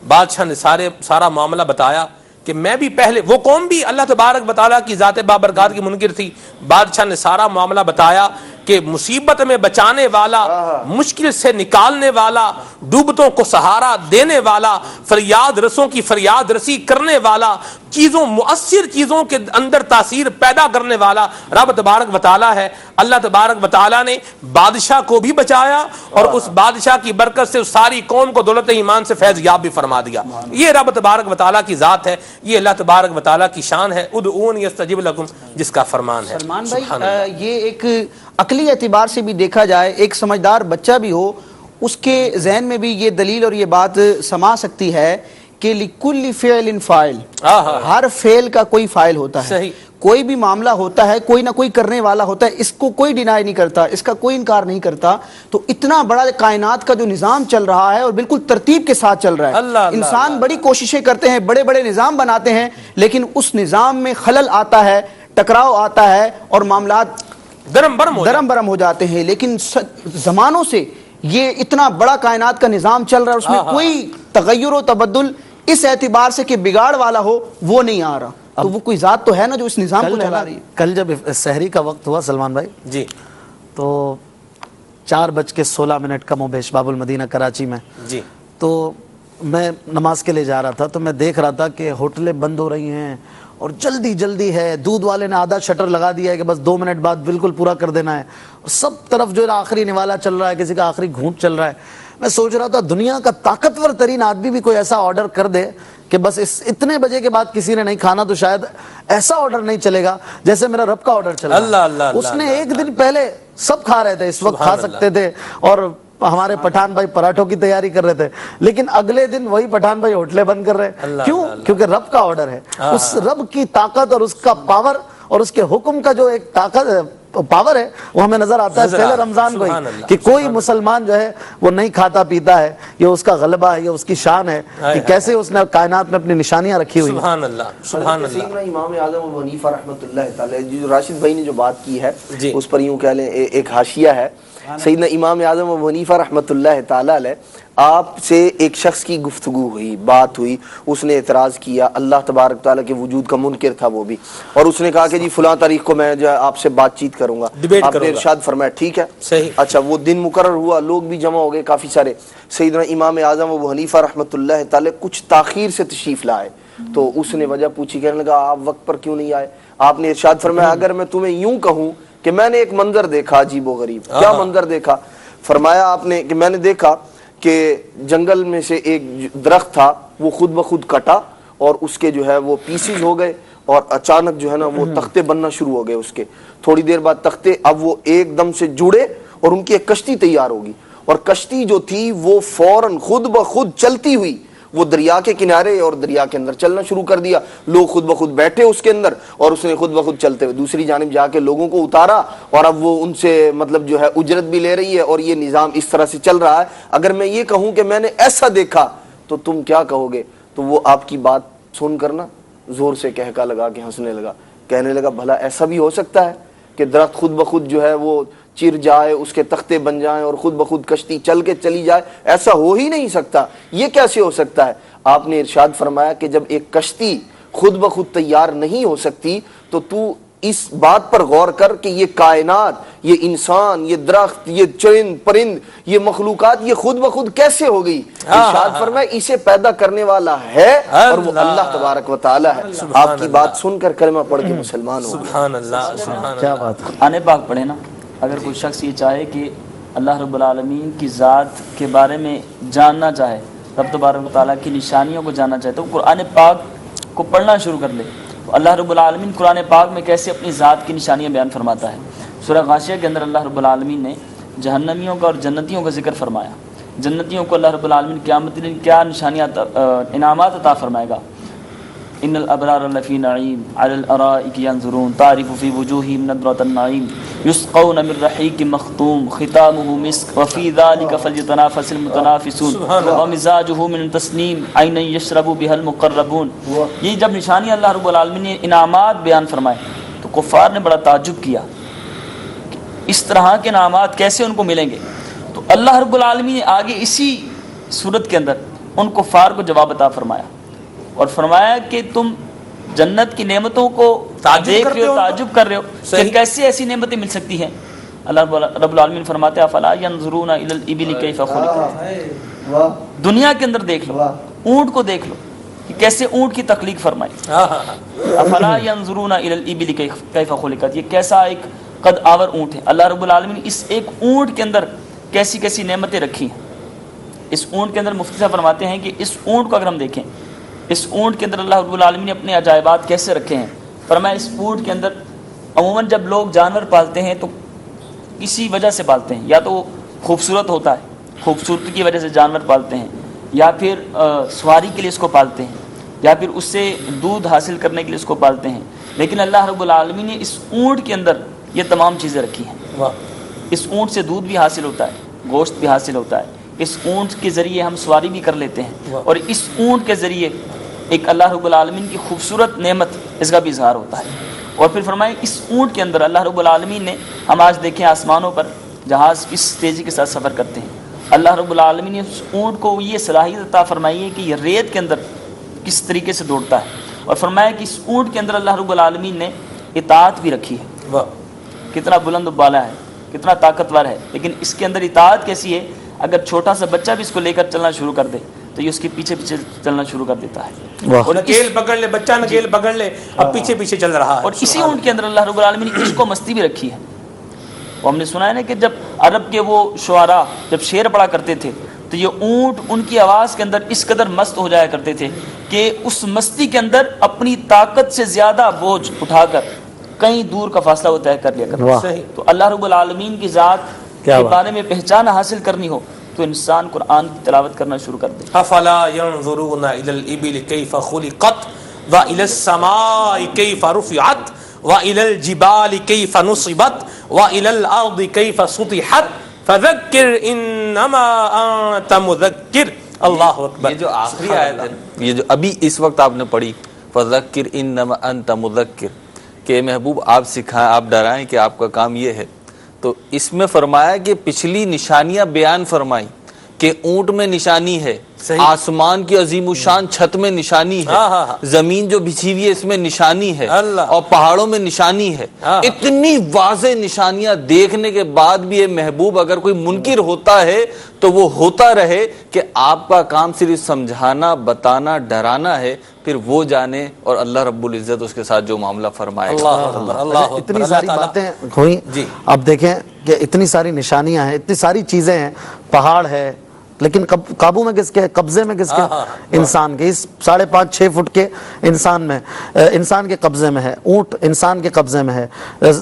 بادشاہ نے سارا معاملہ بتایا کہ میں بھی پہلے, وہ قوم بھی اللہ تبارک و تعالیٰ کی ذات بابرکات کی منکر تھی. بادشاہ نے سارا معاملہ بتایا کہ مصیبت میں بچانے والا, مشکل سے نکالنے والا, ڈوبتوں کو سہارا دینے والا, فریاد رسوں کی فریاد رسی کرنے والا, چیزوں مؤثر چیزوں کے اندر تاثیر پیدا کرنے والا رب تبارک و تعالیٰ ہے. اللہ تبارک و تعالیٰ نے بادشاہ کو بھی بچایا, اور اس بادشاہ کی برکت سے ساری قوم کو دولت ایمان سے فیض یاب بھی فرما دیا. یہ رب تبارک و تعالیٰ کی ذات ہے, یہ اللہ تبارک و تعالیٰ کی شان ہے. ادعونی استجب لکم, جس کا فرمان ہے. سلمان بھائی, یہ ایک عقلی اعتبار سے بھی دیکھا جائے, ایک سمجھدار بچہ بھی ہو, اس کے ذہن میں بھی یہ دلیل اور یہ بات سما سکتی ہے کہ لِكُلِّ فِعْلٍ فاعل, ہر فعل کا کوئی فاعل ہوتا ہے. صحیح. کوئی بھی معاملہ ہوتا ہے, کوئی نہ کوئی کرنے والا ہوتا ہے, اس کو کوئی ڈینائی نہیں کرتا, اس کا کوئی انکار نہیں کرتا. تو اتنا بڑا کائنات کا جو نظام چل رہا ہے, اور بالکل ترتیب کے ساتھ چل رہا ہے. انسان بڑی کوششیں کرتے ہیں, بڑے بڑے نظام بناتے ہیں, لیکن اس نظام میں خلل آتا ہے, ٹکراؤ آتا ہے, اور معاملات درم برم ہو جاتے ہیں. لیکن زمانوں سے یہ اتنا بڑا کائنات کا نظام چل رہا ہے, اس میں کوئی تغیر و تبدل اس اعتبار سے کہ بگاڑ والا ہو وہ نہیں آ رہا. تو وہ کوئی ذات تو ہے نا جو اس نظام کو چلا رہی ہے. کل جب سحری کا وقت ہوا سلمان بھائی جی, تو 4:16 کم و بیش باب المدینہ کراچی میں جی, تو میں نماز کے لیے جا رہا تھا. تو میں دیکھ رہا تھا کہ ہوٹلیں بند ہو رہی ہیں, اور جلدی ہے. دودھ والے نے آدھا شٹر لگا دیا ہے کہ بس 2 منٹ بعد بالکل پورا کر دینا ہے. اور سب طرف جو ہے آخری نوالا چل رہا ہے, کسی کا آخری گھونٹ چل رہا ہے. میں سوچ رہا تھا دنیا کا طاقتور ترین آدمی بھی کوئی ایسا آرڈر کر دے کہ بس اتنے بجے کے بعد کسی نے نہیں کھانا, تو شاید ایسا آرڈر نہیں چلے گا جیسے میرا رب کا آرڈر چلا. اللہ, اس نے ایک دن پہلے سب کھا رہے تھے, اس وقت کھا سکتے تھے, اور ہمارے پٹھان بھائی پراٹھوں کی تیاری کر رہے تھے, لیکن اگلے دن وہی پٹھان بھائی ہوٹلیں بند کر رہے. کیوں؟ کیونکہ رب کا آرڈر ہے. اس رب کی طاقت اور اس کا پاور اور اس کے حکم کا جو ایک طاقت پاور ہے وہ ہمیں نظر آتا ہے نظر پہلے آتا ہے. رمضان کو ہی سبحان اللہ، کہ کوئی مسلمان جو ہے وہ نہیں کھاتا پیتا ہے، یہ اس کا غلبہ ہے، یہ اس کی شان ہے کہ کیسے اس نے کائنات میں اپنی نشانیاں رکھی ہوئی ہیں. سبحان اللہ سبحان حضرت اللہ. سیدنا امام اعظم ابو حنیفہ رحمۃ اللہ تعالی، جو راشد بھائی نے جو بات کی ہے جی. اس پر یوں کہہ لیں ایک حاشیہ ہے. سیدنا امام اعظم ابو حنیفہ رحمۃ اللہ تعالی علیہ، آپ سے ایک شخص کی گفتگو ہوئی، بات ہوئی، اس نے اعتراض کیا، اللہ تبارک تعالیٰ کے وجود کا منکر تھا وہ بھی، اور اس نے کہا کہ جی فلاں تاریخ کو میں جو ہے آپ سے بات چیت کروں گا. ڈیبیٹ آپ نے کروں گا. ارشاد فرمایا ٹھیک ہے. صحیح. اچھا وہ دن مقرر ہوا، لوگ بھی جمع ہو گئے کافی سارے. سیدنا امام اعظم ابو حنیفہ رحمۃ اللہ تعالی کچھ تاخیر سے تشریف لائے تو اس نے وجہ پوچھی، کہنے لگا آپ وقت پر کیوں نہیں آئے؟ آپ نے ارشاد فرمایا اگر میں تمہیں یوں کہوں کہ میں نے ایک منظر دیکھا عجیب و غریب. کیا منظر دیکھا؟ فرمایا آپ نے کہ میں نے دیکھا کہ جنگل میں سے ایک درخت تھا وہ خود بخود کٹا اور اس کے جو ہے وہ پیسز ہو گئے اور اچانک جو ہے نا وہ تختے بننا شروع ہو گئے اس کے. تھوڑی دیر بعد تختے اب وہ ایک دم سے جڑے اور ان کی ایک کشتی تیار ہوگی، اور کشتی جو تھی وہ فوراً خود بخود چلتی ہوئی وہ دریا کے کنارے اور دریا کے اندر چلنا شروع کر دیا. لوگ خود بخود بیٹھے اس کے اندر اور اس نے خود بخود چلتے ہوئے دوسری جانب جا کے لوگوں کو اتارا، اور اب وہ ان سے مطلب جو ہے اجرت بھی لے رہی ہے اور یہ نظام اس طرح سے چل رہا ہے. اگر میں یہ کہوں کہ میں نے ایسا دیکھا تو تم کیا کہو گے؟ تو وہ آپ کی بات سن کر نا زور سے کہکا لگا کے ہنسنے لگا، کہنے لگا بھلا ایسا بھی ہو سکتا ہے کہ درخت خود بخود جو ہے وہ چر جائے، اس کے تختے بن جائیں اور خود بخود کشتی چل کے چلی جائے؟ ایسا ہو ہی نہیں سکتا، یہ کیسے ہو سکتا ہے؟ آپ نے ارشاد فرمایا کہ جب ایک کشتی خود بخود تیار نہیں ہو سکتی تو تو اس بات پر غور کر کہ یہ کائنات، یہ انسان، یہ درخت، یہ چرند پرند، یہ مخلوقات یہ خود بخود کیسے ہو گئی؟ ارشاد فرمایا اسے پیدا کرنے والا ہے اور وہ اللہ تبارک و تعالی ہے. آپ کی بات سن کر کلمہ پڑھ کے مسلمان ہو. سبحان اللہ سبحان کیا اللہ. بات ہے. آنے پاک پڑھے نا. اگر کوئی شخص یہ چاہے کہ اللہ رب العالمین کی ذات کے بارے میں جاننا چاہے، رب تبارک و تعالیٰ کی نشانیوں کو جاننا چاہے تو قرآن پاک کو پڑھنا شروع کر لے. اللہ رب العالمین قرآن پاک میں کیسے اپنی ذات کی نشانیاں بیان فرماتا ہے. سورہ غاشیہ کے اندر اللہ رب العالمین نے جہنمیوں کا اور جنتیوں کا ذکر فرمایا. جنتیوں کو اللہ رب العالمین قیامت کے دن کیا نشانیاں انعامات عطا فرمائے گا. ان الابرار لفی نعیم علی الارائک ینظرون تعرف فی وجوہہم نضرۃ النعیم یسقون من رحیق مختوم ختامہ مسک وفی ذلک فلیتنافس المتنافسون ومزاجہ من تسنیم عینا یشرب بها المقربون. یہ جب نشانی اللہ رب العالمین نے انعامات بیان فرمائے تو کفار نے بڑا تعجب کیا کہ اس طرح کے انعامات کیسے ان کو ملیں گے. تو اللہ رب العالمین نے آگے اسی صورت کے اندر ان کفار کو جواب عطا فرمایا اور فرمایا کہ تم جنت کی نعمتوں کو دیکھ رہے ہو، تعجب کر رہے ہو کہ کیسے ایسی نعمتیں مل سکتی ہیں. اللہ رب العالمین فرماتے ہیں افلا ینظرون الی الابل کیف خلقت. دنیا کے اندر دیکھ لو، اونٹ کو دیکھ لو کہ کیسے اونٹ کی تخلیق فرمائی. افلا ینظرون الی الابل کیف خلقت. یہ کیسا ایک قد آور اونٹ ہے. اللہ رب العالمین اس ایک اونٹ کے اندر کیسی کیسی نعمتیں رکھی ہیں. اس اونٹ کے اندر مفتی صاحب فرماتے ہیں کہ اس اونٹ کو اگر ہم دیکھیں، اس اونٹ کے اندر اللہ رب العالمین نے اپنے عجائبات کیسے رکھے ہیں. فرمایا اس اونٹ کے اندر عموماً جب لوگ جانور پالتے ہیں تو کسی وجہ سے پالتے ہیں، یا تو وہ خوبصورت ہوتا ہے، خوبصورتی کی وجہ سے جانور پالتے ہیں، یا پھر سواری کے لیے اس کو پالتے ہیں، یا پھر اس سے دودھ حاصل کرنے کے لیے اس کو پالتے ہیں. لیکن اللہ رب العالمین نے اس اونٹ کے اندر یہ تمام چیزیں رکھی ہیں. اس اونٹ سے دودھ بھی حاصل ہوتا ہے، گوشت بھی حاصل ہوتا ہے. اس اونٹ کے ذریعے ہم سواری بھی کر لیتے ہیں، اور اس اونٹ کے ذریعے ایک اللہ رب العالمین کی خوبصورت نعمت اس کا بھی اظہار ہوتا ہے. اور پھر فرمائے اس اونٹ کے اندر اللہ رب العالمین نے، ہم آج دیکھیں آسمانوں پر جہاز کس تیزی کے ساتھ سفر کرتے ہیں، اللہ رب العالمین نے اس اونٹ کو یہ صلاحیت عطا فرمائی ہے کہ یہ ریت کے اندر کس طریقے سے دوڑتا ہے. اور فرمایا کہ اس اونٹ کے اندر اللہ رب العالمین نے اطاعت بھی رکھی ہے. کتنا بلند و بالا ہے، کتنا طاقتور ہے، لیکن اس کے اندر اطاعت کیسی ہے. اگر چھوٹا سا بچہ بھی اس کو لے کر چلنا شروع کر دے تو یہ اس کے پیچھے پیچھے چلنا شروع کر دیتا ہے. اور نکیل پکڑ لے بچہ، نکیل پکڑ لے، اب پیچھے پیچھے چل رہا ہے. اور اسی اونٹ کے اندر اللہ رب العالمین نے عشق و مستی بھی رکھی ہے. وہ ہم نے سنا ہے نا کہ جب عرب کے وہ شعراء جب شعر پڑھا کرتے تھے تو یہ اونٹ ان کی آواز کے اندر اس قدر مست ہو جایا کرتے تھے کہ اس مستی کے اندر اپنی طاقت سے زیادہ بوجھ اٹھا کر کہیں دور کا فاصلہ وہ طے کر لیا کرتے. تو اللہ رب العالمین کی ذات کے بارے میں پہچان حاصل کرنی ہو تو انسان قرآن کی تلاوت کرنا شروع کر دے. افلا ينظرون الى الابل كيف خلقت والى السماء كيف رفعت وإلى الجبال كيف نصبت وإلى الأرض كيف سطحت فذكر إنما أنت مذكر. اللہ اکبر. یہ جو آخری آیت ہے، یہ جو ابھی اس وقت آپ نے پڑھی، فذکر انما انت مذکر، کہ محبوب آپ سکھائیں، آپ ڈرائیں کہ آپ کا کام یہ ہے. تو اس میں فرمایا کہ پچھلی نشانیاں بیان فرمائی کہ اونٹ میں نشانی ہے، آسمان کی عظیم الشان چھت میں نشانی ہے، زمین جو بچھی ہوئی ہے اس میں نشانی ہے، اور پہاڑوں میں نشانی ہے. اتنی واضح نشانیاں دیکھنے کے بعد بھی یہ محبوب اگر کوئی منکر ہوتا ہے تو وہ ہوتا رہے کہ آپ کا کام صرف سمجھانا، بتانا، ڈرانا ہے، پھر وہ جانے اور اللہ رب العزت اس کے ساتھ جو معاملہ فرمائے. اتنی ساری باتیں ہوئی. اب دیکھیں کہ اتنی ساری نشانیاں ہیں، اتنی ساری چیزیں ہیں، پہاڑ ہے لیکن قابو میں کس کے، قبضے میں کس کے؟ انسان کے. اس 5.5-6 فٹ کے انسان میں، انسان کے قبضے میں ہے. اونٹ انسان کے قبضے میں ہے،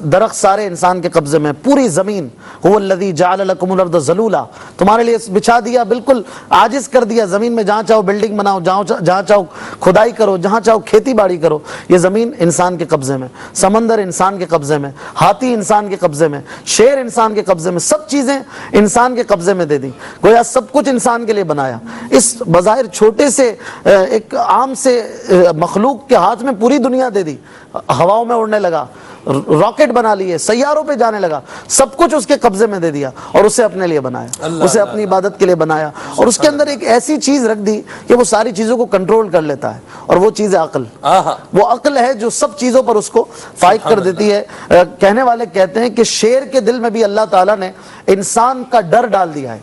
درخت سارے انسان کے قبضے میں. پوری زمین، هو الذی جعل لکم الارض ذلولا، تمہارے لیے بچھا دیا، بالکل عاجز کر دیا. زمین میں جہاں چاہو بلڈنگ بناؤ، جہاں چاہو کھدائی کرو، جہاں چاہو کھیتی باڑی کرو. یہ زمین انسان کے قبضے میں، سمندر انسان کے قبضے میں، ہاتھی انسان کے قبضے میں، شیر انسان کے قبضے میں. سب چیزیں انسان کے قبضے میں دے دی. گویا سب کچھ انسان کے لیے بنایا. اس بظاہر چھوٹے سے ایک عام سے مخلوق کے ہاتھ میں پوری دنیا دے دی. ہواؤں میں اڑنے لگا، راکٹ بنا لیے، سیاروں پہ جانے لگا. سب کچھ اس کے قبضے میں دے دیا اور اسے اپنے لیے بنایا، اسے اپنی عبادت کے لیے بنایا. اور اس کے اندر ایک ایسی چیز رکھ دی کہ وہ ساری چیزوں کو کنٹرول کر لیتا ہے، اور وہ چیز ہے عقل. وہ عقل ہے جو سب چیزوں پر اس کو فائق کر دیتی ہے. کہنے والے کہتے ہیں کہ شیر کے دل میں بھی اللہ تعالیٰ نے انسان کا ڈر ڈال دیا ہے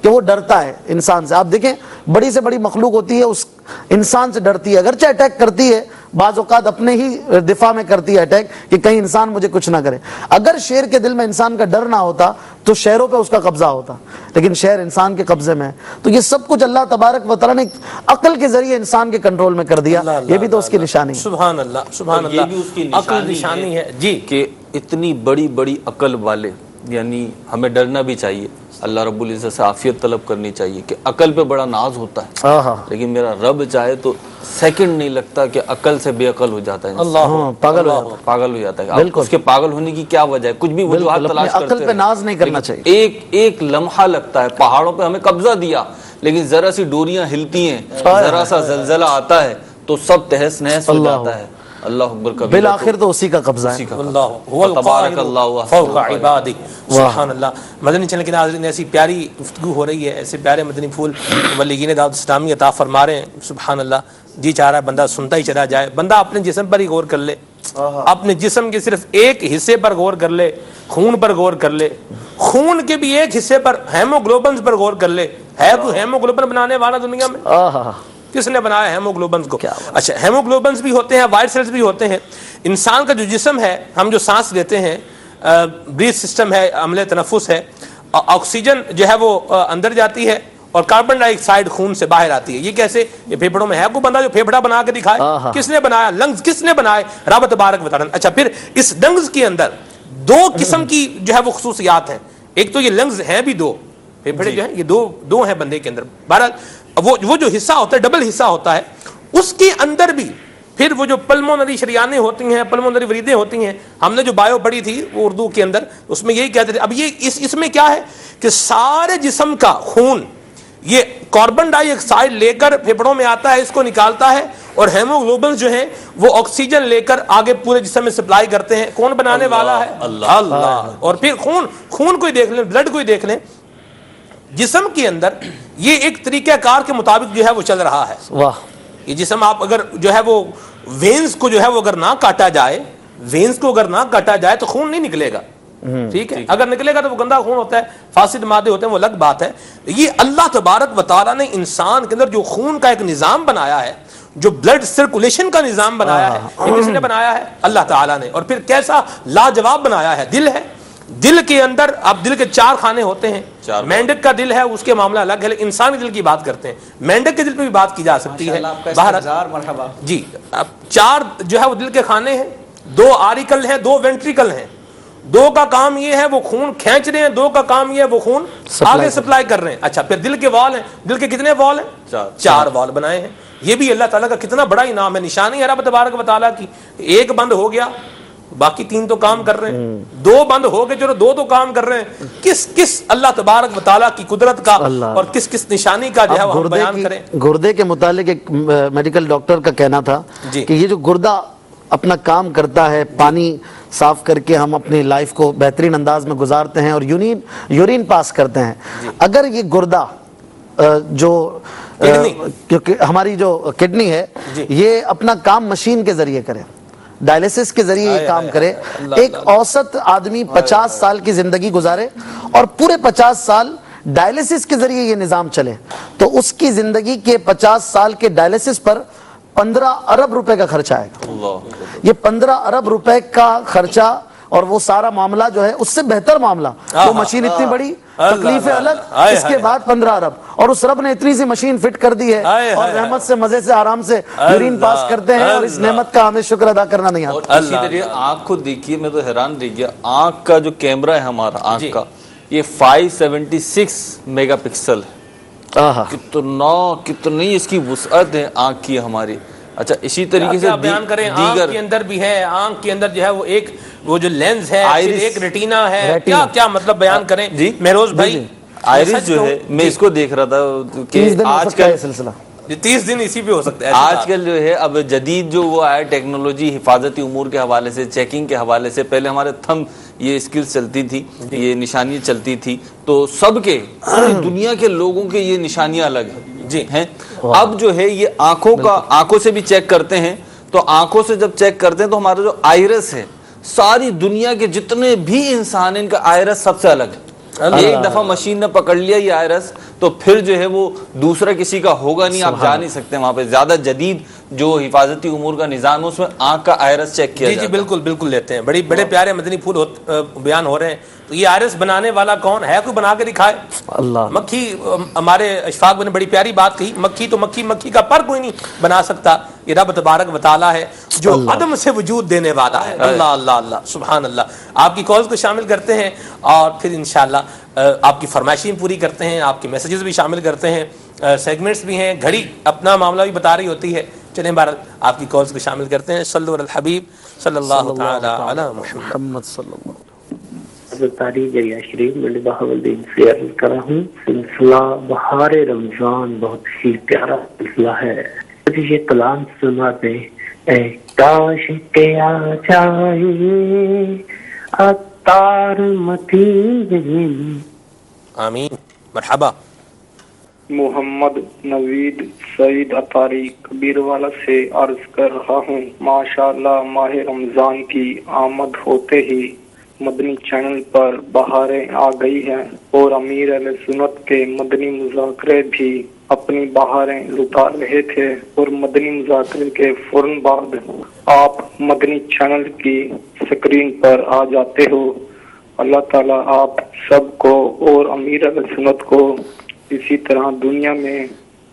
کہ وہ ڈرتا ہے انسان سے. آپ دیکھیں بڑی سے بڑی مخلوق ہوتی ہے، اس انسان سے ڈرتی ہے، اگرچہ اٹیک کرتی ہے، بعض اوقات اپنے ہی دفاع میں کرتی ہے اٹیک کہ کہیں انسان مجھے کچھ نہ کرے. اگر شیر کے دل میں انسان کا ڈر نہ ہوتا تو شہروں پہ اس کا قبضہ ہوتا، لیکن شہر انسان کے قبضے میں ہے. تو یہ سب کچھ اللہ تبارک و تعالیٰ نے عقل کے ذریعے انسان کے کنٹرول میں کر دیا. یہ بھی تو اس کی نشانی ہے. سبحان اللہ، سبحان اللہ. یہ بھی اس کی نشانی ہے جی، کہ اتنی بڑی بڑی عقل والے، یعنی ہمیں ڈرنا بھی چاہیے، اللہ رب العزت سے عافیت طلب کرنی چاہیے کہ عقل پہ بڑا ناز ہوتا ہے، لیکن میرا رب چاہے تو سیکنڈ نہیں لگتا کہ عقل سے بے عقل ہو جاتا ہے، پاگل ہو جاتا ہے. اس کے پاگل ہونے کی کیا وجہ ہے؟ کچھ بھی وجوہات تلاش کرتے ہیں. عقل پہ ناز نہیں کرنا چاہیے. ایک لمحہ لگتا ہے. پہاڑوں پہ ہمیں قبضہ دیا، لیکن ذرا سی ڈوریاں ہلتی ہیں، ذرا سا زلزلہ آتا ہے تو سب تہس نہس ہو جاتا ہے. اللہ اکبر. بالآخر تو اسی کا قبضہ ہے. تبارک اللہ فوق عبادہ. سبحان اللہ. مدنی چینل کے ناظرین، ایسی پیاری گفتگو ہو رہی ہے، ایسے پیارے مدنی پھول مبلغین دعوت اسلامی عطا فرما رہے ہیں. سبحان اللہ. جی چاہ رہا ہے بندہ سنتا ہی چلا جائے. بندہ اپنے جسم پر ہی غور کر لے، اپنے جسم کے صرف ایک حصے پر غور کر لے، خون پر غور کر لے، خون کے بھی ایک حصے پر، ہیموگلوبنز پر غور کر لے. ہے کوئی ہیموگلوبن بنانے والا دنیا میں؟ کس نے بنایا ہیموگلوبنز کو؟ اچھا، ہیموگلوبنز بھی ہوتے ہیں، وائٹ سیلز بھی ہوتے ہیں. انسان کا جو جسم ہے، ہم جو سانس لیتے ہیں، بریتھ سسٹم ہے، عملے تنفس ہے، آکسیجن جو ہے وہ اندر جاتی ہے اور کاربن ڈائی آکسائڈ خون سے باہر آتی ہے. یہ کیسے؟ یہ پھیپھڑوں میں ہے کوئی بندہ جو پھیپھڑا بنا کے دکھائے؟ کس نے بنایا؟ لنگز کس نے بنائے؟ رب تبارک و تعالیٰ. اچھا، پھر اس لنگز کے اندر 2 قسم کی جو ہے وہ خصوصیات ہیں. ایک تو یہ لنگز ہیں بھی 2، پھیپھڑے جو ہیں یہ دو ہیں بندے کے اندر. بہرحال وہ جو حصہ ہوتا ہے، ڈبل حصہ ہوتا ہے. اس کے اندر بھی پھر وہ جو پلمونری شریانیں ہوتی ہیں، پلمونری وریدیں ہوتی ہیں، ہم نے جو بایو پڑھی تھی وہ اردو کے اندر، اس میں یہی کہتے تھے. اب یہ اس میں کیا ہے کہ سارے جسم کا خون یہ کاربن ڈائی آکسائڈ لے کر پھیپھڑوں میں آتا ہے، اس کو نکالتا ہے، اور ہیموگلوبن جو ہیں وہ آکسیجن لے کر آگے پورے جسم میں سپلائی کرتے ہیں. کون بنانے والا ہے؟ اللہ. اور پھر خون کو ہی دیکھ لیں، بلڈ کو ہی دیکھ لیں، جسم کے اندر یہ ایک طریقہ کار کے مطابق جو ہے وہ چل رہا ہے. واہ. یہ جسم آپ اگر جو ہے وہ وینز کو جو ہے وہ اگر نہ کاٹا جائے، وینز کو اگر نہ کاٹا جائے تو خون نہیں نکلے گا. ٹھیک ہے، اگر نکلے گا تو وہ گندا خون ہوتا ہے، فاسد مادے ہوتے ہیں، وہ الگ بات ہے. یہ اللہ تبارک و تعالیٰ نے انسان کے اندر جو خون کا ایک نظام بنایا ہے، جو بلڈ سرکولیشن کا نظام بنایا ہے، یہ کس نے بنایا ہے؟ اللہ تعالیٰ نے. اور پھر کیسا لاجواب بنایا ہے. دل ہے، دل کے اندر اب دل کے 4 خانے ہوتے ہیں. مینڈک کا دل ہے، اس کے معاملہ الگ ہے، لیکن انسانی دل کی بات کرتے ہیں. مینڈک کے دل پہ بھی بات کی جا سکتی ہے. جی، اب 4 جو ہے وہ دل کے خانے ہیں. 2 آریکل ہیں، 2 وینٹریکل ہیں. 2 کا کام یہ ہے وہ خون کھینچ رہے ہیں، 2 کا کام یہ ہے وہ خون آگے سپلائی کر رہے ہیں. اچھا، پھر دل کے وال ہیں. دل کے کتنے وال ہیں؟ 4 وال بنائے ہیں. یہ بھی اللہ تعالیٰ کا کتنا بڑا انعام ہے، نشانی ہے رب تبارک و تعالیٰ کی. ایک بند ہو گیا، باقی 3 تو کام کر رہے ہیں, 2 بند ہو گئے, چلو 2 تو کام کر رہے ہیں. کس اللہ تبارک و تعالیٰ کی قدرت کا اور کس نشانی کا جو ہے وہ ہم بیان کریں. گردے کے متعلق ایک میڈیکل ڈاکٹر کا کہنا تھا کہ یہ جو گردہ اپنا کام کرتا ہے, پانی صاف کر کے ہم اپنی لائف کو بہترین انداز میں گزارتے ہیں اور یورین پاس کرتے ہیں. اگر یہ گردہ جو کیونکہ ہماری جو کڈنی ہے یہ اپنا کام مشین کے ذریعے کرے, ڈائلیسس کے ذریعے یہ کام کرے, ایک اوسط آدمی 50 سال کی زندگی گزارے اور پورے 50 سال ڈائلیسس کے ذریعے یہ نظام چلے, تو اس کی زندگی کے 50 سال کے ڈائلیسس پر 15 ارب روپے کا خرچہ آئے گا. یہ 15 ارب روپے کا خرچہ اور وہ سارا معاملہ جو ہے اس سے بہتر معاملہ, وہ مشین اتنی بڑی, تکلیفیں الگ, اس کے بعد 15 ارب, اور اس رب نے اتنی سی مشین فٹ کر دی ہے اور رحمت سے مزے سے آرام سے یورین پاس کرتے ہیں, اور اس نعمت کا ہمیں شکر ادا کرنا نہیں آتا. اسی طرح آنکھ کو دیکھیے, میں تو حیران رہ گیا, آنکھ کا جو کیمرہ ہے ہمارا آنکھ کا, یہ 576 میگا پکسل ہے. کتنی اس کی وسعت ہے آنکھ کی ہماری. اچھا اسی طریقے سے بیان کریں, آنکھ کے اندر بھی ہے, آنکھ کے اندر جو ہے وہ ایک وہ جو لینز ہے, ایک ریٹینا ہے, کیا مطلب بیان کریں. مہروز بھائی آئرس جو ہے, میں اس کو دیکھ رہا تھا کہ آج کل سلسلہ 30 دن اسی پہ ہو سکتا ہے. آج کل جو ہے اب جدید جو وہ آیا ٹیکنالوجی, حفاظتی امور کے حوالے سے, چیکنگ کے حوالے سے, پہلے ہمارے تھم یہ سکلز چلتی تھی, یہ نشانیاں چلتی تھی, تو سب کے دنیا کے لوگوں کے یہ نشانیاں الگ ہیں. اب جو ہے یہ آنکھوں سے بھی چیک کرتے ہیں, تو آنکھوں سے جب چیک کرتے ہیں تو ہمارا جو آئرس ہے, ساری دنیا کے جتنے بھی انسان ہیں ان کا آئرس سب سے الگ ہے. ایک دفعہ مشین نے پکڑ لیا یہ آئرس, تو پھر جو ہے وہ دوسرا کسی کا ہوگا نہیں, آپ جا نہیں سکتے وہاں پہ. زیادہ جدید جو حفاظتی امور کا نظام ہے اس میں آنکھ کا آئرس چیک کیا جاتا ہے. جی بالکل لیتے ہیں. بڑے پیارے مدنی پھول بیان ہو رہے ہیں. تو یہ آئرس بنانے والا کون ہے, کوئی بنا کے دکھائے. اللہ مکھی, ہمارے اشفاق نے بڑی پیاری بات کہی, مکھی تو مکھی کا پر کوئی نہیں بنا سکتا, یہ رب تبارک و تعالیٰ ہے جو عدم سے وجود دینے والا ہے. اللہ سبحان اللہ. آپ کی کالز کو شامل کرتے ہیں اور پھر انشاءاللہ آپ کی فرمائشیں پوری کرتے ہیں, آپ کے میسیجز بھی شامل کرتے ہیں, سیگمنٹس بھی ہیں, گھڑی اپنا معاملہ بھی بتا رہی ہوتی ہے. چلیں بہرحال آپ کی کالز کو شامل کرتے ہیں. صلو علی الحبیب صلی اللہ تعالی علی محمد صلی اللہ. تاریخ جریہ شریف میں بہاولدین سے عرض کرا ہوں. سلسلہ بہار رمضان بہت ہی پیارا سلسلہ ہے. یہ کلام سنا دیں, اے کاش کے آ جائے اتار مدین. آمین, مرحبا. محمد نوید سعید اتاری کبیر والا سے عرض کر رہا ہوں. ماشاءاللہ ماہ رمضان کی آمد ہوتے ہی مدنی چینل پر بہاریں آ گئی ہیں, اور امیر اہل سنت کے مدنی مذاکرے بھی اپنی بہاریں لٹا رہے تھے, اور مدنی مذاکرے کے فوراً بعد آپ مدنی چینل کی سکرین پر آ جاتے ہو. اللہ تعالیٰ آپ سب کو اور امیر اہل سنت کو اسی طرح دنیا میں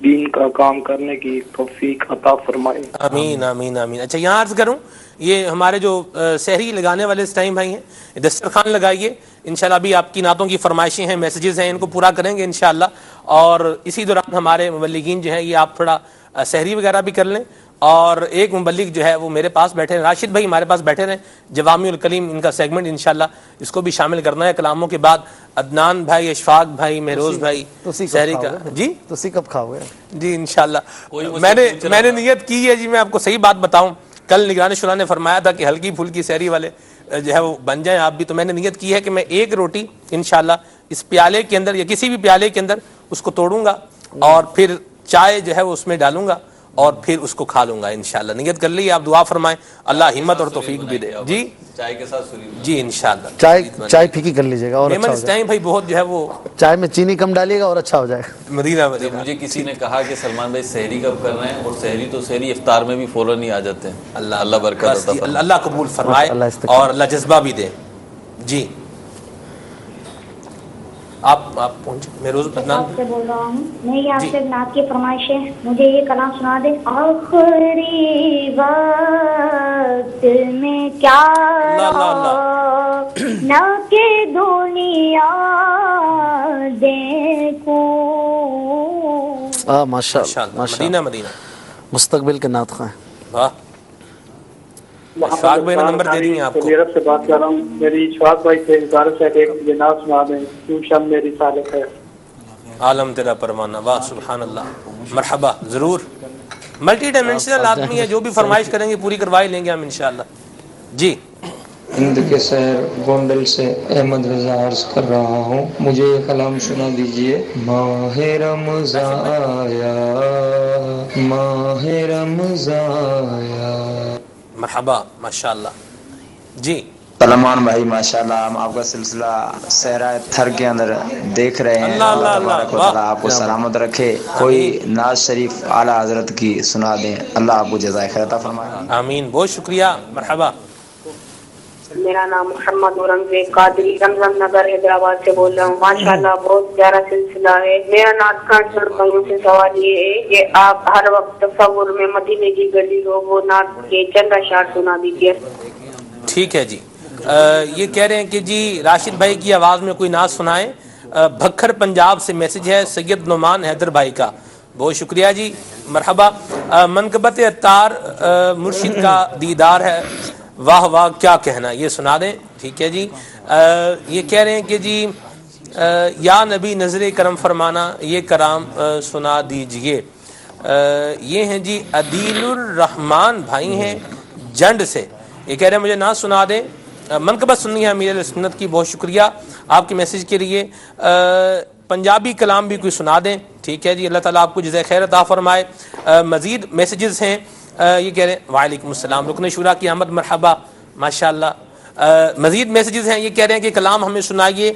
دین کا کام کرنے کی توفیق عطا فرمائے. آمین آمین آمین. اچھا یہاں عرض کروں, یہ ہمارے جو سحری لگانے والے اس ٹائم بھائی ہیں, دسترخوان لگائیے انشاءاللہ. ابھی آپ کی نعتوں کی فرمائشیں ہیں, میسیجز ہیں, ان کو پورا کریں گے انشاءاللہ. اور اسی دوران ہمارے مبلغین جو ہیں یہ آپ تھوڑا سحری وغیرہ بھی کر لیں. اور ایک مبلغ جو ہے وہ میرے پاس بیٹھے ہیں, راشد بھائی ہمارے پاس بیٹھے ہیں, جوامع الکلیم ان کا سیگمنٹ انشاءاللہ اس کو بھی شامل کرنا ہے کلاموں کے بعد. عدنان بھائی, اشفاق بھائی, مہروز بھائی, سحری کا جی تسی کب کھاؤ گے؟ جی انشاءاللہ. میں نے نیت کی ہے جی, میں آپ کو صحیح بات بتاؤں, کل نگران شورا نے فرمایا تھا کہ ہلکی پھلکی سحری والے جو ہے وہ بن جائیں آپ بھی, تو میں نے نیت کی ہے کہ میں ایک روٹی انشاءاللہ اس پیالے کے اندر یا کسی بھی پیالے کے اندر اس کو توڑوں گا اور پھر چائے جو ہے وہ اس میں ڈالوں گا اور پھر اس کو کھا لوں گا انشاءاللہ. نیت کر لی, آپ دعا فرمائیں, اللہ ہمت اور توفیق بھی دے. جی چائے کے ساتھ سوری جی انشاءاللہ. چائے پھیکی کر لیجیے گا اور اچھا ہو اس ٹائم بھائی بہت جو ہے وہ چائے میں چینی کم ڈالیے گا اور اچھا ہو جائے گا. مدینہ. مجھے کسی نے کہا کہ سلمان بھائی سحری کب کر رہے ہیں, اور سحری تو سحری افطار میں بھی فوراً ہی آ جاتے ہیں. اللہ برکت عطا فرمائے, اللہ قبول فرمائے اور اللہ جذبہ بھی دے. جی آپ پہنچے. مہروز آپ سے بول رہا ہوں, نہیں آپ سے نعت کی فرمائش ہے, مجھے یہ کلام سنا دیں. آخری وقت میں کیا نہ کہ دنیا دیکھوں. ماشاءاللہ مدینہ. مستقبل کے نعت خواہ ہیں. واہ. اشفاق بھائی نے نمبر دے دیں آپ کو. سعودی عرب سے بات کر رہا ہوں. میری اشفاق بھائی سے گزارش ہے کہ ایک مجھے نعت سنا دیں. کیوں شب میری سالت ہے. عالم تیرا پروانہ. واہ سبحان اللہ. مرحبا. ضرور. ملٹی ڈائمینشنل آدمی ہے, جو بھی فرمائش کریں گے پوری کروا ہی لیں گے ہم انشاءاللہ. جی. ہند کے شہر گونڈل سے احمد رضا عرض کر رہا ہوں. مجھے یہ کلام سنا دیجئے. ماہ رمضان آیا, ماہ رمضان آیا. مرحبا. ماشاءاللہ. جی. سلمان بھائی ماشاءاللہ, ہم آپ کا سلسلہ صحرائے تھر کے اندر دیکھ رہے ہیں. اللہ اللہ تبارک و اللہ. تعالیٰ آپ کو سلامت رکھے. کوئی ناز شریف اعلیٰ حضرت کی سنا دیں, اللہ آپ کو جزائے خیر عطا فرمائے. آمین. بہت شکریہ. مرحبا. میرا نام محمد اورنگزیب قادری رمضان نگر حیدرآباد سے بول رہا ہوں. ماشاءاللہ بہت پیارا سلسلہ ہے. میرا نعت خان بھائیوں سے سوال یہ ہے کہ آپ ہر وقت تصور میں مدینے کی گلی ہو, وہ نعت کے چند اشعار سنا دیجیے. ٹھیک ہے جی. یہ کہہ رہے ہیں کہ جی راشد بھائی کی آواز میں کوئی نعت سنائیں. بھکھر پنجاب سے میسج ہے سید نعمان حیدر بھائی کا. بہت شکریہ جی. مرحبا. منقبت عطار مرشد کا دیدار ہے, واہ واہ کیا کہنا, یہ سنا دیں. ٹھیک ہے جی. یہ کہہ رہے ہیں کہ جی یا نبی نظر کرم فرمانا, یہ کرام سنا دیجئے. یہ ہیں جی عدیل الرحمان بھائی ہیں جنڈ سے. یہ کہہ رہے ہیں مجھے نعت سنا دیں. منقبت سنی ہے امیر اہل سنت کی. بہت شکریہ آپ کے میسج کے لیے. پنجابی کلام بھی کوئی سنا دیں. ٹھیک ہے جی. اللہ تعالیٰ آپ کو جزائے خیر عطا فرمائے. مزید میسیجز ہیں. یہ کہہ رہے ہیں وعلیکم السلام, رکن شورا کی احمد. مرحبا. ماشاءاللہ. مزید میسیجز ہیں. یہ کہہ رہے ہیں کہ کلام ہمیں سنائیے,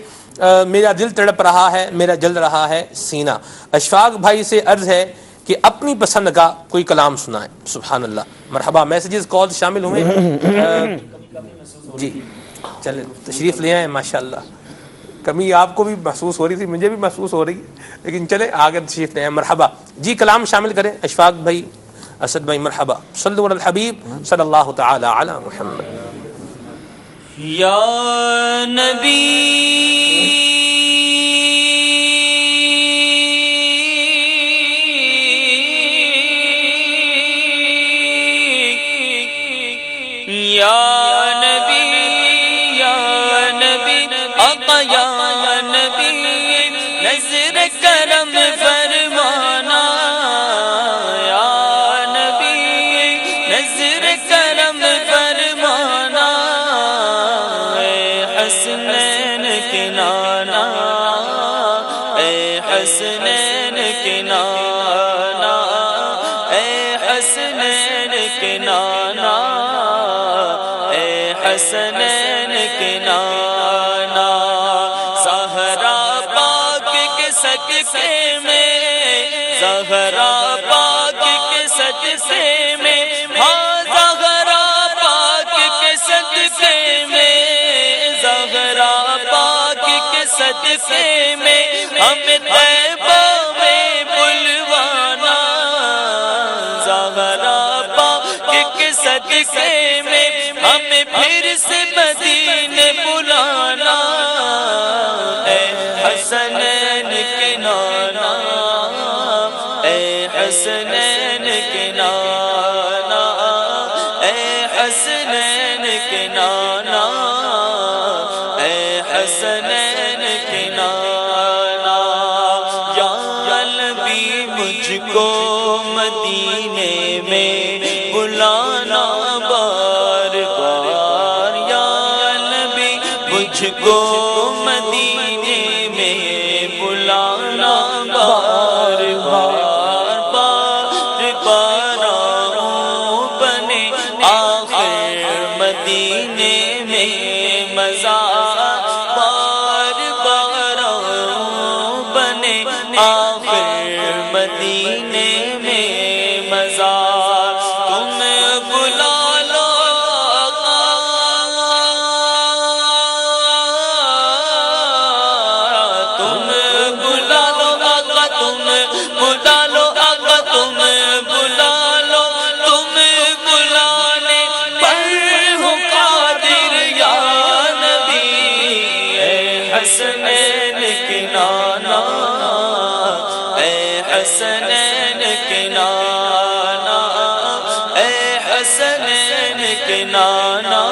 میرا دل تڑپ رہا ہے, میرا جل رہا ہے سینہ. اشفاق بھائی سے عرض ہے کہ اپنی پسند کا کوئی کلام سنائیں. سبحان اللہ. مرحبا. میسیجز کال شامل ہوئے. جی چلیں تشریف لے آئیں. ماشاءاللہ کمی آپ کو بھی محسوس ہو رہی تھی, مجھے بھی محسوس ہو رہی ہے, لیکن چلیں آگے تشریف لے آئیں. مرحبا جی. کلام شامل کریں. اشفاق بھائی, اسد بھائی. مرحبا. صلو علی الحبیب صلی اللہ تعالی علی محمد. یا نبی یا نبی یا نبی آقا یا نبی نظر کرم فرمانا. یا نبی نظر کرم فرمانا. اے حسنین کے نانا, اے حسنین کے نانا, اے حسنین کے نانا, حسنین کے نانا. زہرا پاک کے صدقے میں, زہرا پاک کے صدقے میں, ہاں زہرا پاک کے صدقے میں, زہرا پاک کے صدقے میں ہمیں طیبہ میں بلوانا. زہرا پاک کے صدقے میں ہمیں پھر سے مدینے بلانا. اے حسنین کے نانا, اے حسنین کے نانا, اے حسنین کے نانا, اے حسنین کے نانا. یا نبی مجھ کو مدینے میں بلانا بار بار. یا نبی مجھ کو مدینے میں بلانا بار بار. بار بار آؤں بنے آخر مدینے میں مزار. بار بار آؤں بنے آخر مدینے میں مزار. تم بلا لو تم بلا لو آقا, تم بلا لو آقا, تم بلا لو, تم بلانے پر ہو قادر. یا نبی اے حسنین کے نانا, اے حسنین کے نانا, کے نانا،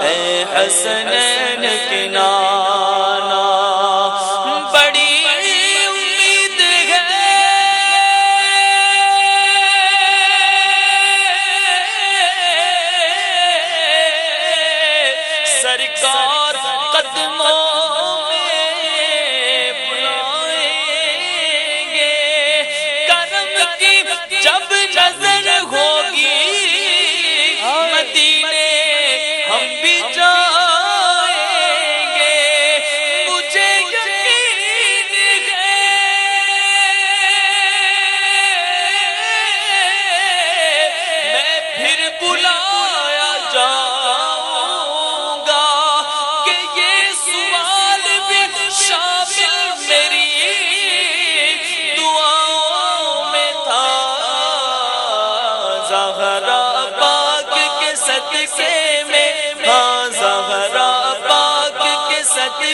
اے حسنین کے نانا، بڑی امید ہے سرکار قدموں میں بلائیں گے، کرم کی جب نظر ہوگی مدینے ہم بھی جائیں گے، مجھے یقین ہے میں پھر بلایا جاؤں گا کہ یہ سوال بھی شامل میری دعاؤں میں تھا، زہرا پاک کے صدقے میں، ہاں زہرا پاک کے صدقے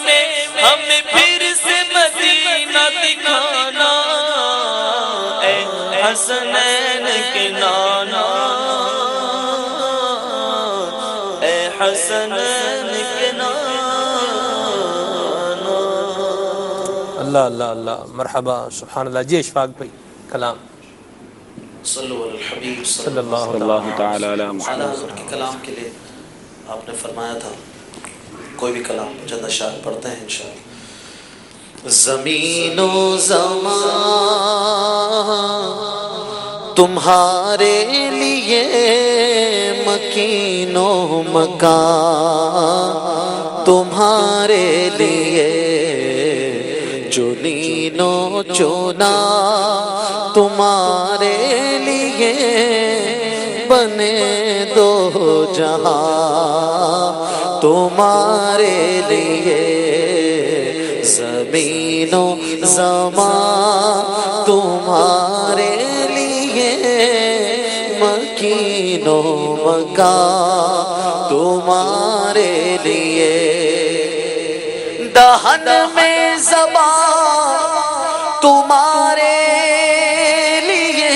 میں ہمیں پھر سے مدینہ دکھانا، اے حسنین کے نانا، اے حسنین کے نانا۔ اللہ اللہ اللہ، مرحبا، سبحان اللہ۔ جی اشفاق بھائی کلام صلو علی الحبیب صلی اللہ تعالی علی اعلیٰ حضور کے کلام کے لیے آپ نے فرمایا تھا کوئی بھی کلام چند اشعار پڑھتے ہیں انشاءاللہ۔ زمین و زمان تمہارے لیے مکین و مکان تمہارے لیے، چنین و چنا تمہارے لیے، بنے دو جہاں تمہارے لیے، زمین و زمان تمہارے لیے، مکین و مکان تمہارے لیے، دہن میں زبان تمہارے لیے،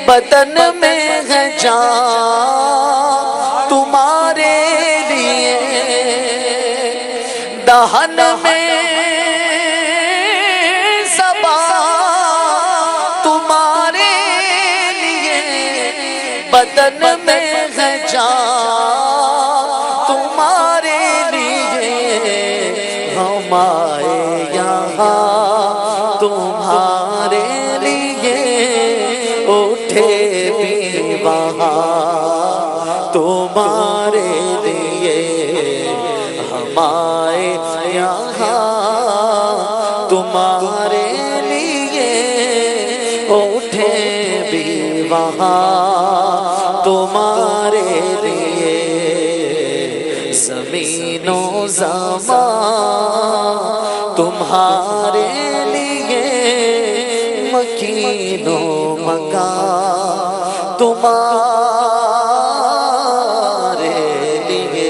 بدن میں ہے جان تمہارے لیے، دہن میں زبان تمہارے لیے، بدن میں ہے جان تمہارے لیے، ہم آئے یہاں تمہارے لیے، اٹھے بھی وہاں تمہارے لیے، ہم آئے یہاں تمہارے لیے، اٹھے بھی وہاں تمہارے لیے، زمین و زمان تمہارے لیے، مکین و مکان تمہارے لیے۔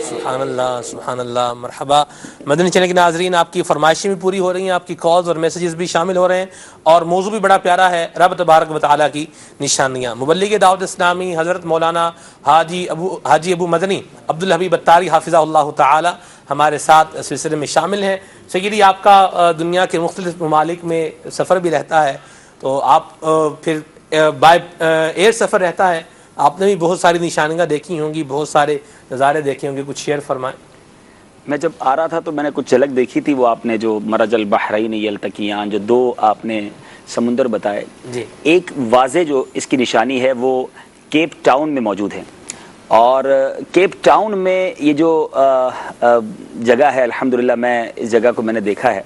سبحان اللہ سبحان اللہ، مرحبا۔ مدنی چینل کے ناظرین، آپ کی فرمائشیں بھی پوری ہو رہی ہیں، آپ کی کالز اور میسیجز بھی شامل ہو رہے ہیں، اور موضوع بھی بڑا پیارا ہے، رب تبارک و تعالیٰ کی نشانیاں۔ مبلغ دعوت اسلامی حضرت مولانا حاجی ابو مدنی عبدالحبیب اتاری حافظہ اللہ تعالی ہمارے ساتھ اس سلسلے میں شامل ہیں۔ سیدی، آپ کا دنیا کے مختلف ممالک میں سفر بھی رہتا ہے، تو آپ پھر بائی ایئر سفر رہتا ہے، آپ نے بھی بہت ساری نشانیاں دیکھی ہوں گی، بہت سارے نظارے دیکھے ہوں گے، کچھ شیئر فرمائیں۔ میں جب آ رہا تھا تو میں نے کچھ جھلک دیکھی تھی، وہ آپ نے جو مرج البحرین یلتقیان، جو دو آپ نے سمندر بتائے، جی، ایک واضح جو اس کی نشانی ہے وہ کیپ ٹاؤن میں موجود ہے، اور کیپ ٹاؤن میں یہ جو جگہ ہے، الحمدللہ میں اس جگہ کو میں نے دیکھا ہے،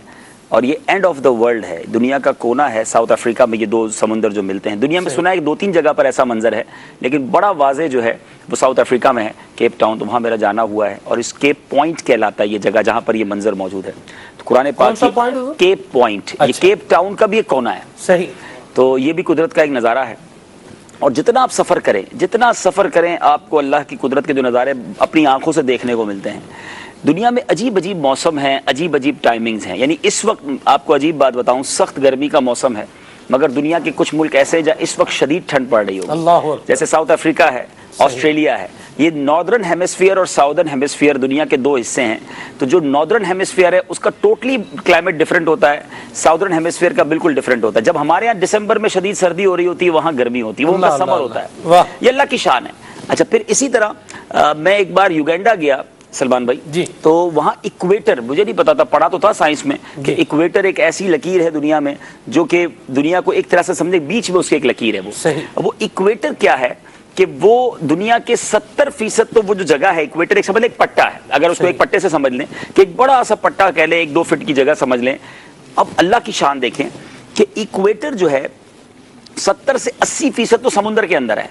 اور یہ اینڈ آف دا ورلڈ ہے، دنیا کا کونا ہے، ساؤتھ افریقہ میں یہ دو سمندر جو ملتے ہیں۔ دنیا میں سنا ہے کہ 2-3 جگہ پر ایسا منظر ہے، لیکن بڑا واضح جو ہے وہ ساؤتھ افریقہ میں ہے، کیپ ٹاؤن، تو وہاں میرا جانا ہوا ہے، اور اس کیپ پوائنٹ کہلاتا ہے یہ جگہ جہاں پر یہ منظر موجود ہے۔ تو قرآن پاک کیپ پوائنٹ، یہ کیپ ٹاؤن کا بھی ایک کونا ہے، صحیح، تو یہ بھی قدرت کا ایک نظارہ ہے۔ اور جتنا آپ سفر کریں، جتنا سفر کریں، آپ کو اللہ کی قدرت کے جو نظارے اپنی آنکھوں سے دیکھنے کو ملتے ہیں۔ دنیا میں عجیب عجیب موسم ہیں، عجیب عجیب ٹائمنگز ہیں، یعنی اس وقت آپ کو عجیب بات بتاؤں، سخت گرمی کا موسم ہے، مگر دنیا کے کچھ ملک ایسے ہیں جہاں اس وقت شدید ٹھنڈ پڑ رہی ہوگی، اللہ اکبر، جیسے ساؤتھ افریقہ ہے، آسٹریلیا ہے. یہ ناردرن ہیمسفیئر اور ساؤدرن ہیمسفیئر دنیا کے دو حصے ہیں. تو جو ناردرن ہیمسفیئر ہے اس کا ٹوٹلی کلائمیٹ ڈفرینٹ ہوتا ہے، ساؤدرن ہیمسفیئر کا بالکل ڈفرینٹ ہوتا ہے. جب ہمارے یہاں دسمبر میں شدید سردی ہو رہی ہوتی ہے وہاں گرمی ہوتی ہے، وہ ان کا سمر ہوتا ہے. یہ اللہ کی شان ہے. اچھا پھر اسی طرح میں ایک بار یوگینڈا گیا سلمان بھائی جی، تو وہاں ایکویٹر، مجھے نہیں پتا تھا، پڑھا تو تھا سائنس میں کہ ایکویٹر ایک ایسی لکیر ہے دنیا میں جو کہ دنیا کو ایک طرح سے سمجھے بیچ میں اس کی ایک لکیر ہے. وہ ایکویٹر کیا ہے کہ وہ دنیا کے 70% تو وہ جو جگہ ہے ایکویٹر ایک سمجھ لیں ایک پٹا ہے، اگر اس کو ایک پٹے سے سمجھ لیں کہ ایک بڑا سا پٹا کہہ لیں 1-2 فٹ کی جگہ سمجھ لیں. اب اللہ کی شان دیکھیں کہ ایکویٹر جو ہے 70 سے 80% تو سمندر کے اندر ہے،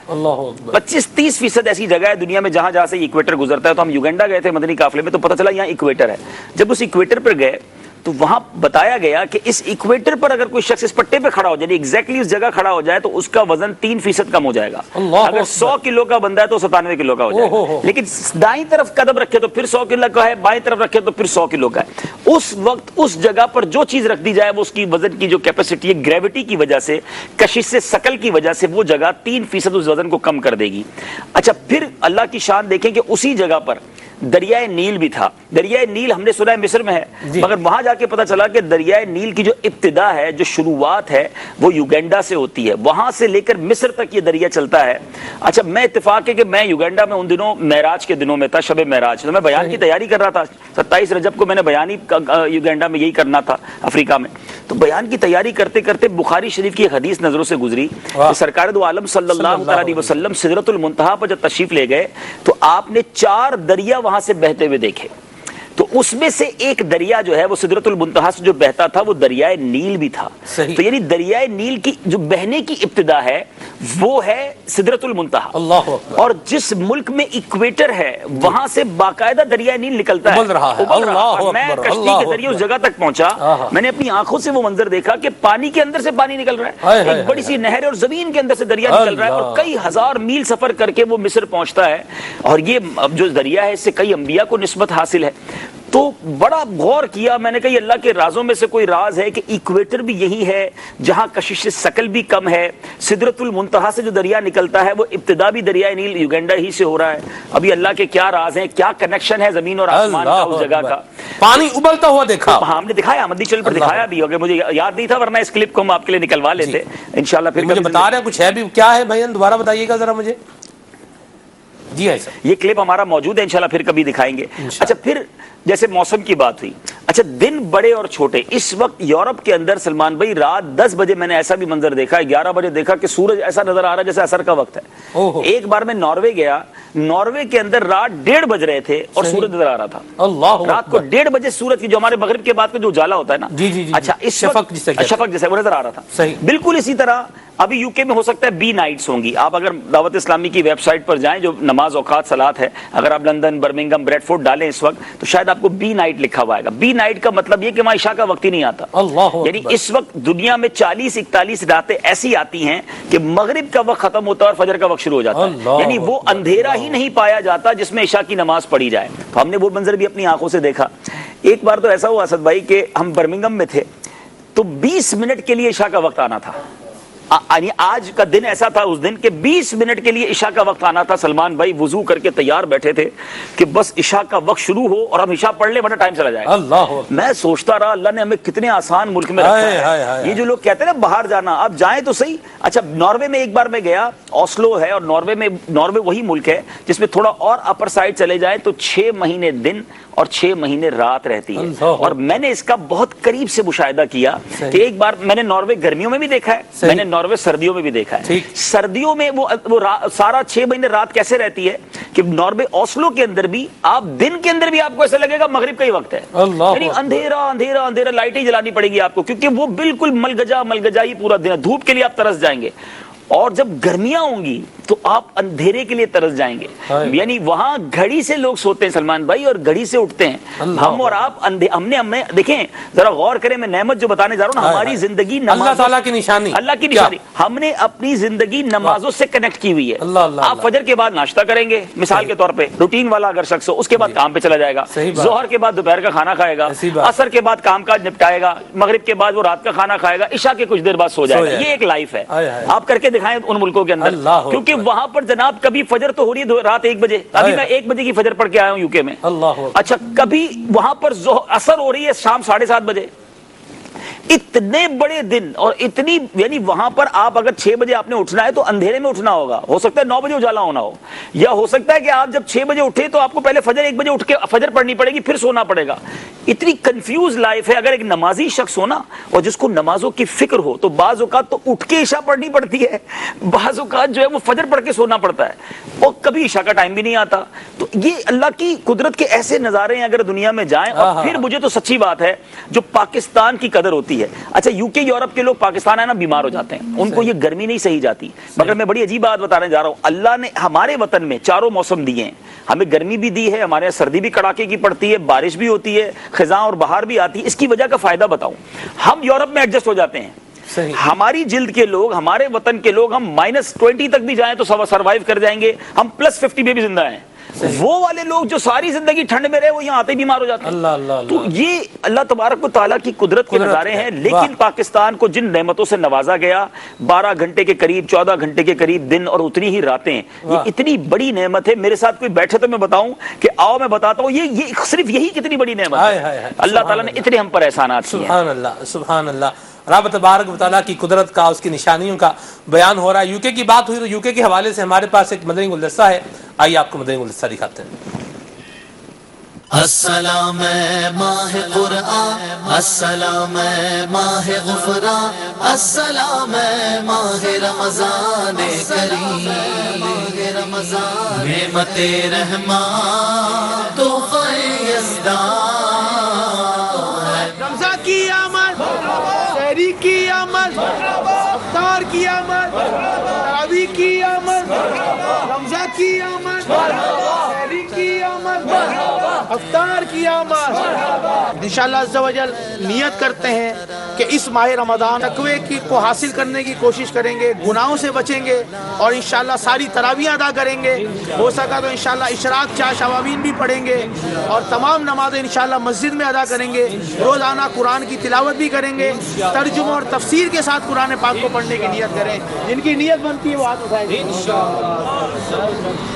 25-30% ایسی جگہ ہے دنیا میں جہاں جہاں سے ایکویٹر گزرتا ہے. تو ہم یوگینڈا گئے تھے مدنی قافلے میں، تو پتہ چلا یہاں ایکویٹر ہے. جب اس ایکویٹر پر گئے تو وہاں بتایا گیا کہ اس ایکویٹر پر اگر کوئی شخص اس پٹے پہ کھڑا ہو جائے، ایگزیکٹلی اس جگہ کھڑا ہو جائے، تو اس کا وزن 3% کم ہو جائے گا. اگر 100 کلو کا بندہ ہے تو 97 کلو کا ہو جائے گا. لیکن دائیں طرف قدم رکھے تو پھر 100 کلو کا ہے، بائیں طرف رکھے تو پھر 100 کلو کا ہے. اس وقت اس جگہ پر جو چیز رکھ دی جائے وہ اس کی وزن کی جو کیپیسٹی ہے گریوٹی کی وجہ سے، کشش سے ثقل کی وجہ سے، وہ جگہ 3% اس وزن کو کم کر دے گی. اچھا پھر اللہ کی شان دیکھیں کہ اسی جگہ پر دریائے نیل بھی تھا. دریائے نیل ہم نے سنا ہے مصر میں ہے، مگر وہاں جا کے پتہ چلا کہ دریائے نیل کی جو ابتدا ہے، جو شروعات ہے، وہ یوگینڈا سے ہوتی ہے. وہاں سے لے کر مصر تک یہ دریا چلتا ہے. اچھا میں اتفاق ہے کہ میں یوگینڈا میں ان دنوں معراج کے دنوں میں تھا، شب معراج، تو میں بیان کی تیاری کر رہا تھا. 27 رجب کو میں نے بیان ہی یوگینڈا میں یہی کرنا تھا افریقہ میں. تو بیان کی تیاری کرتے کرتے بخاری شریف کی ایک حدیث نظروں سے گزری کہ سرکار دو عالم صلی اللہ علیہ وسلم سدرۃ المنتہا پر جب تشریف لے گئے تو آپ نے 4 دریا وہاں سے بہتے ہوئے دیکھے. تو اس میں سے ایک دریا جو ہے وہ سدرۃ المنتہا سے جو بہتا تھا وہ دریائے نیل بھی تھا. تو یعنی دریائے نیل کی جو بہنے کی ابتدا ہے وہ ہے سدرۃ المنتہا. اور جس ملک میں ایکویٹر ہے وہاں سے باقاعدہ دریائے نیل نکلتا ہے. میں کشتی کے ذریعے اس جگہ تک پہنچا، میں نے اپنی آنکھوں سے وہ منظر دیکھا کہ پانی کے اندر سے پانی نکل رہا ہے، ایک بڑی سی نہر اور زمین کے اندر سے دریا نکل رہا ہے، اور کئی ہزار میل سفر کر کے وہ مصر پہنچتا ہے. اور یہ جو دریا ہے اس سے کئی انبیاء کو نسبت حاصل ہے. تو بڑا غور کیا میں نے کہ اللہ کے رازوں میں سے کوئی راز ہے کہ ایکویٹر بھی یہی ہے جہاں کشش ثقل بھی کم ہے. سدرۃ المنتہا سے جو دریا نکلتا ہے وہ ابتدا بھی دریائے نیل یوگینڈا ہی سے ہو رہا ہے. ابھی اللہ کے کیا راز ہیں، کیا کنیکشن ہے زمین اور آسمان کا اس جگہ کا. پانی ابلتا ہوا دیکھا، ہم نے دکھایا مدنی چینل پر دکھایا بھی، اگر مجھے یاد نہیں تھا ورنہ اس کلپ کو ہم آپ کے لیے نکلوا لیتے انشاءاللہ. پھر مجھے بتا رہے ہیں کچھ ہے بھی، کیا ہے بھائی دوبارہ بتائیے گا ذرا مجھے. جی ہے سر، یہ کلپ ہمارا موجود ہے انشاءاللہ پھر کبھی دکھائیں گے. اچھا پھر جیسے موسم کی بات ہوئی، اچھا دن بڑے اور چھوٹے. اس وقت یورپ کے اندر سلمان بھائی رات 10 بجے میں نے ایسا بھی منظر دیکھا، 11 بجے دیکھا کہ سورج ایسا نظر آ رہا ہے جیسے عصر کا وقت ہے. ایک بار میں ناروے گیا، ناروے کے اندر رات 1:30 بج رہے تھے اور سورج نظر آ رہا تھا. رات کو 1:30 بجے سورج کی جو ہمارے مغرب کے بعد میں جو اجالا ہوتا ہے نا، اچھا اس شفق جیسے وہ نظر آ رہا تھا. بالکل اسی طرح ابھی یو کے میں ہو سکتا ہے بی نائٹس ہوں گی. آپ اگر دعوت اسلامی کی ویب سائٹ پر جائیں جو نماز اوقات صلات ہے، اگر آپ لندن، برمنگم، بریڈ فورڈ ڈالیں اس وقت تو شاید آپ کو بی نائٹ لکھا ہوا آئے گا. بی نائٹ کا مطلب یہ کہ وہاں عشاء کا وقت ہی نہیں آتا. یعنی اس وقت دنیا میں 40-41 راتیں ایسی آتی ہیں کہ مغرب کا وقت ختم ہوتا ہے اور فجر کا وقت شروع ہو جاتا ہے. یعنی وہ اندھیرا ہی نہیں پایا جاتا جس میں عشاء کی نماز پڑھی جائے. تو ہم نے وہ منظر بھی اپنی آنکھوں سے دیکھا. ایک بار تو ایسا ہوا اسد بھائی کہ ہم برمنگم میں تھے تو 20 منٹ کے لیے عشاء کا وقت آنا تھا. یعنی آج کا دن ایسا تھا اس دن کہ 20 منٹ کے لیے عشاء کا وقت آنا تھا. سلمان بھائی وضو کر کے تیار بیٹھے تھے کہ بس عشاء کا وقت شروع ہو اور ہم عشاء پڑھ لیں ورنہ ٹائم چلا جائے گا. میں سوچتا رہا اللہ نے ہمیں کتنے آسان ملک میں رکھا ہے. یہ جو لوگ کہتے ہیں نا باہر جانا، آپ جائیں تو صحیح. اچھا ناروے میں ایک بار میں گیا، اوسلو ہے اور ناروے وہی ملک ہے جس میں تھوڑا اور اپر سائڈ چلے جائیں تو 6 مہینے دن اور 6 مہینے رات رہتی ہے. اور میں نے اس کا بہت قریب سے مشاہدہ کیا کہ ایک بار میں نے ناروے گرمیوں میں بھی دیکھا ہے، میں نے ناروے سردیوں میں بھی دیکھا ہے. سردیوں میں وہ سارا 6 مہینے رات کیسے رہتی ہے کہ ناروے اوسلو کے اندر بھی آپ دن کے اندر بھی آپ کو ایسا لگے گا مغرب کا ہی وقت ہے. یعنی اندھیرا اندھیرا اندھیرا، لائٹیں جلانی پڑے گی آپ کو کیونکہ وہ بالکل ملگجا ہی پورا دن ہے. دھوپ کے لیے آپ ترس جائیں گے. اور جب گرمیاں ہوں گی تو آپ اندھیرے کے لیے ترس جائیں گے. یعنی وہاں گھڑی سے لوگ سوتے ہیں سلمان بھائی اور گھڑی سے اٹھتے ہیں. ہم اور آپ ہم نے دیکھیں ذرا غور کریں, میں نعمت جو بتانے جا رہا ہوں, ہماری زندگی اللہ تعالیٰ کی نشانی, اللہ کی نشانی, ہم نے اپنی زندگی نمازوں سے کنیکٹ کی ہوئی ہے. آپ فجر کے بعد ناشتہ کریں گے مثال کے طور پہ, روٹین والا اگر شخص ہو, اس کے بعد کام پہ چلا جائے گا, ظہر کے بعد دوپہر کا کھانا کھائے گا, عصر کے بعد کام کاج نپٹائے گا, مغرب کے بعد وہ رات کا کھانا کھائے گا, عشاء کے کچھ دیر بعد سو جائے گا. یہ ایک لائف ہے, آپ کر کے دکھائیں ان ملکوں کے اندر, کیونکہ وہاں پر جناب کبھی فجر تو ہو رہی ہے رات 1 بجے, ابھی میں 1 بجے کی فجر پڑھ کے آیا ہوں UK میں. اچھا, کبھی وہاں پر عصر ہو رہی ہے شام 7:30 بجے. اتنے بڑے دن اور اتنی, یعنی وہاں پر آپ اگر 6 بجے آپ نے اٹھنا ہے تو اندھیرے میں اٹھنا ہوگا, ہو سکتا ہے 9 بجے اجالا ہونا ہو, یا ہو سکتا ہے کہ آپ جب 6 بجے اٹھے تو آپ کو پہلے فجر 1 بجے اٹھ کے فجر پڑھنی پڑے گی, پھر سونا پڑے گا. اتنی کنفیوز لائف ہے. اگر ایک نمازی شخص ہو نا اور جس کو نمازوں کی فکر ہو تو بعض اوقات تو اٹھ کے عشاء پڑھنی پڑتی ہے, بعض اوقات جو ہے وہ فجر پڑھ کے سونا پڑتا ہے, اور کبھی عشاء کا ٹائم بھی نہیں آتا. تو یہ اللہ کی قدرت کے ایسے نظارے ہیں اگر دنیا میں جائیں. اور پھر مجھے تو سچی بات ہے جو پاکستان کی قدر ہوتی ہے. اچھا, UK یورپ کے لوگ پاکستان ہے نا بیمار ہو جاتے ہیں, ان کو یہ گرمی نہیں سہی جاتی, مگر میں بڑی عجیب بات بتانے جا رہا ہوں, اللہ نے ہمارے وطن میں 4 موسم دیے ہیں. ہمیں گرمی بھی دی ہے, ہمارے یہاں سردی بھی کڑاکے کی پڑتی ہے, بارش بھی ہوتی ہے, خزاں اور بہار بھی آتی ہے. اس کی وجہ کا فائدہ بتاؤں, ہم یورپ میں ایڈجسٹ ہو جاتے ہیں. ہماری جلد کے لوگ, ہمارے وطن کے لوگ, ہم -20 تک بھی جائیں تو سروائیو کر جائیں گے, ہم +50 میں بھی زندہ ہیں. وہ والے لوگ جو ساری زندگی ٹھنڈ میں رہے وہ یہاں آتے ہی بیمار ہو جاتے ہیں. تو یہ اللہ تبارک و تعالیٰ کی قدرت کے نظارے ہیں. لیکن پاکستان کو جن نعمتوں سے نوازا گیا, 12 گھنٹے کے قریب 14 گھنٹے کے قریب دن اور اتنی ہی راتیں, یہ اتنی بڑی نعمت ہے. میرے ساتھ کوئی بیٹھے تو میں بتاؤں کہ آؤ میں بتاتا ہوں, یہ صرف یہی کتنی بڑی نعمت ہے. اللہ تعالیٰ نے اتنے ہم پر احسانات کیے ہیں. سبحان اللہ, سبحان اللہ. رب تبارک و تعالیٰ کی قدرت کا, اس کی نشانیوں کا بیان ہو رہا ہے. UK کی بات ہوئی تو UK کے حوالے سے ہمارے پاس ایک مدنی گلدستہ ہے, آئیے آپ کو مدنی گلدستہ دکھاتے ہیں. السلام ماہ قرآن, السلام ماہ غفران, السلام ماہ رمضان کریم, ماہ رمضان نعمت رحمان تحفہ یزدان. رمضان کی آمد, شہری کی آمد, افطار کی آمد, تراویح کی آمد, رمضان کی آمد, شہری کی آمد, افطار کی آمد. انشاءاللہ عز و جل نیت کرتے ہیں کہ اس ماہ رمضان تقوی کو حاصل کرنے کی کوشش کریں گے, گناہوں سے بچیں گے, اور انشاءاللہ ساری تراویح ادا کریں گے. ہو سکا تو انشاءاللہ اشراق 4 شوابین بھی پڑھیں گے, اور تمام نمازیں انشاءاللہ مسجد میں ادا کریں گے. روزانہ قرآن کی تلاوت بھی کریں گے, ترجمہ اور تفسیر کے ساتھ قرآن پاک کو پڑھنے کی نیت کریں. جن کی نیت بنتی ہے وہ ہاتھ اٹھائیں گے.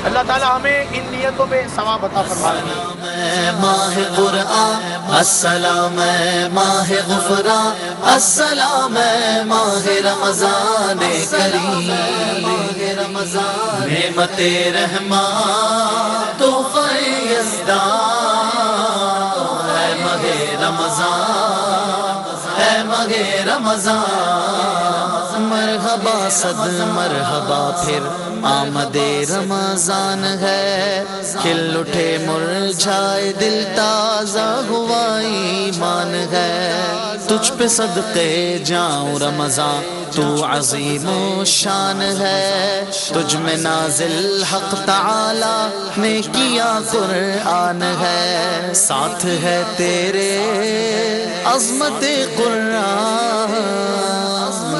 اللہ تعالی ہمیں ان نیتوں پہ ثواب عطا فرمائے. ماہ قرآن, السلام ماہ غفران, السلام ماہ رمضان کریم, ماہ رمضان نعمت رحمان تحفہ یزدان. اے ماہ رمضان, اے ماہ رمضان, مرحبا صد مرحبا پھر آمد رمضان ہے. کھل اٹھے مرجھائے دل, تازہ ہوا ایمان ہے. تجھ پہ صدقے جاؤں رمضان, تو عظیم و شان ہے. تجھ میں نازل حق تعالی نے کیا قرآن ہے. ساتھ ہے تیرے عظمت قرآن,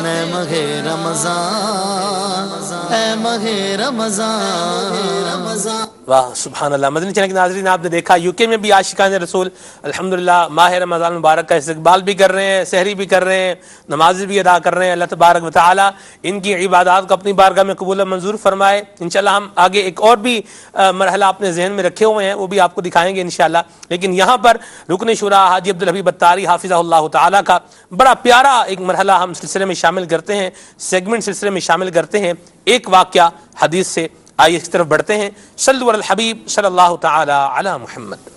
اے ماہ رمضان, اے ماہ رمضان. واہ سبحان اللہ. مدنی چینل کے ناظرین, آپ نے دیکھا UK میں بھی عاشقان رسول الحمدللہ ماہ رمضان مبارک کا استقبال بھی کر رہے ہیں, سحری بھی کر رہے ہیں, نمازیں بھی ادا کر رہے ہیں. اللہ تبارک و تعالی ان کی عبادات کو اپنی بارگاہ میں قبول و منظور فرمائے. انشاءاللہ ہم آگے ایک اور بھی مرحلہ اپنے ذہن میں رکھے ہوئے ہیں, وہ بھی آپ کو دکھائیں گے انشاءاللہ. لیکن یہاں پر رکن شورا حاجی عبدالحبیب اتاری حافظہ اللہ تعالی کا بڑا پیارا ایک مرحلہ ہم سلسلے میں شامل کرتے ہیں, سیگمنٹ سلسلے میں شامل کرتے ہیں. ایک واقعہ حدیث سے, آئیے اس طرف بڑھتے ہیں. صلو علی الحبیب صلی اللہ تعالی علی محمد.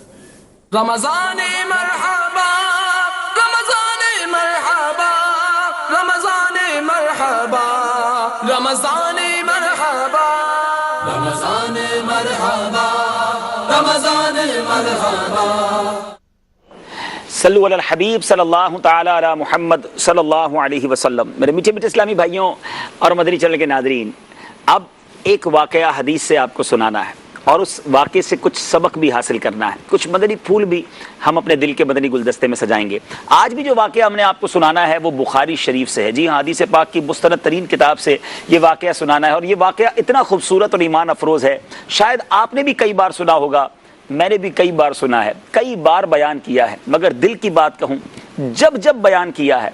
رمضان مرحبا, رمضان مرحبا, رمضان مرحبا, رمضان مرحبا, رمضان مرحبا, رمضان مرحبا. صلو علی الحبیب صلی اللہ تعالی علی محمد صلی اللہ علیہ وسلم. میرے میٹھے میٹھے اسلامی بھائیوں اور مدنی چینل کے ناظرین, اب ایک واقعہ حدیث سے آپ کو سنانا ہے اور اس واقعے سے کچھ سبق بھی حاصل کرنا ہے، کچھ مدنی پھول بھی ہم اپنے دل کے مدنی گلدستے میں سجائیں گے۔ آج بھی جو واقعہ ہم نے آپ کو سنانا ہے وہ بخاری شریف سے ہے۔ جی ہاں، حدیث پاک کی مستند ترین کتاب سے یہ واقعہ سنانا ہے، اور یہ واقعہ اتنا خوبصورت اور ایمان افروز ہے، شاید آپ نے بھی کئی بار سنا ہوگا، میں نے بھی کئی بار سنا ہے، کئی بار بیان کیا ہے، مگر دل کی بات کہوں، جب جب بیان کیا ہے،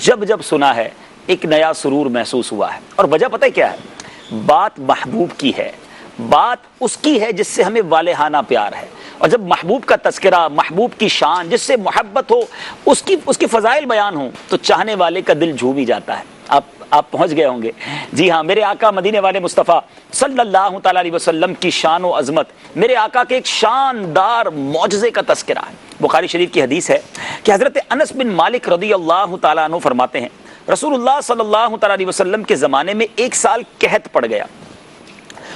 جب جب سنا ہے، ایک نیا سرور محسوس ہوا ہے۔ اور وجہ پتہ ہے کیا ہے؟ بات محبوب کی ہے، بات اس کی ہے جس سے ہمیں والہانہ پیار ہے، اور جب محبوب کا تذکرہ، محبوب کی شان، جس سے محبت ہو، اس کی فضائل بیان ہوں، تو چاہنے والے کا دل جھوم ہی جاتا ہے۔ آپ پہنچ گئے ہوں گے۔ جی ہاں، میرے آقا مدینے والے مصطفیٰ صلی اللہ تعالی علیہ وسلم کی شان و عظمت، میرے آقا کے ایک شاندار معجزے کا تذکرہ ہے۔ بخاری شریف کی حدیث ہے کہ حضرت انس بن مالک رضی اللہ تعالیٰ عنہ فرماتے ہیں، رسول اللہ صلی اللہ تعالی علیہ وسلم کے زمانے میں ایک سال قحط پڑ گیا۔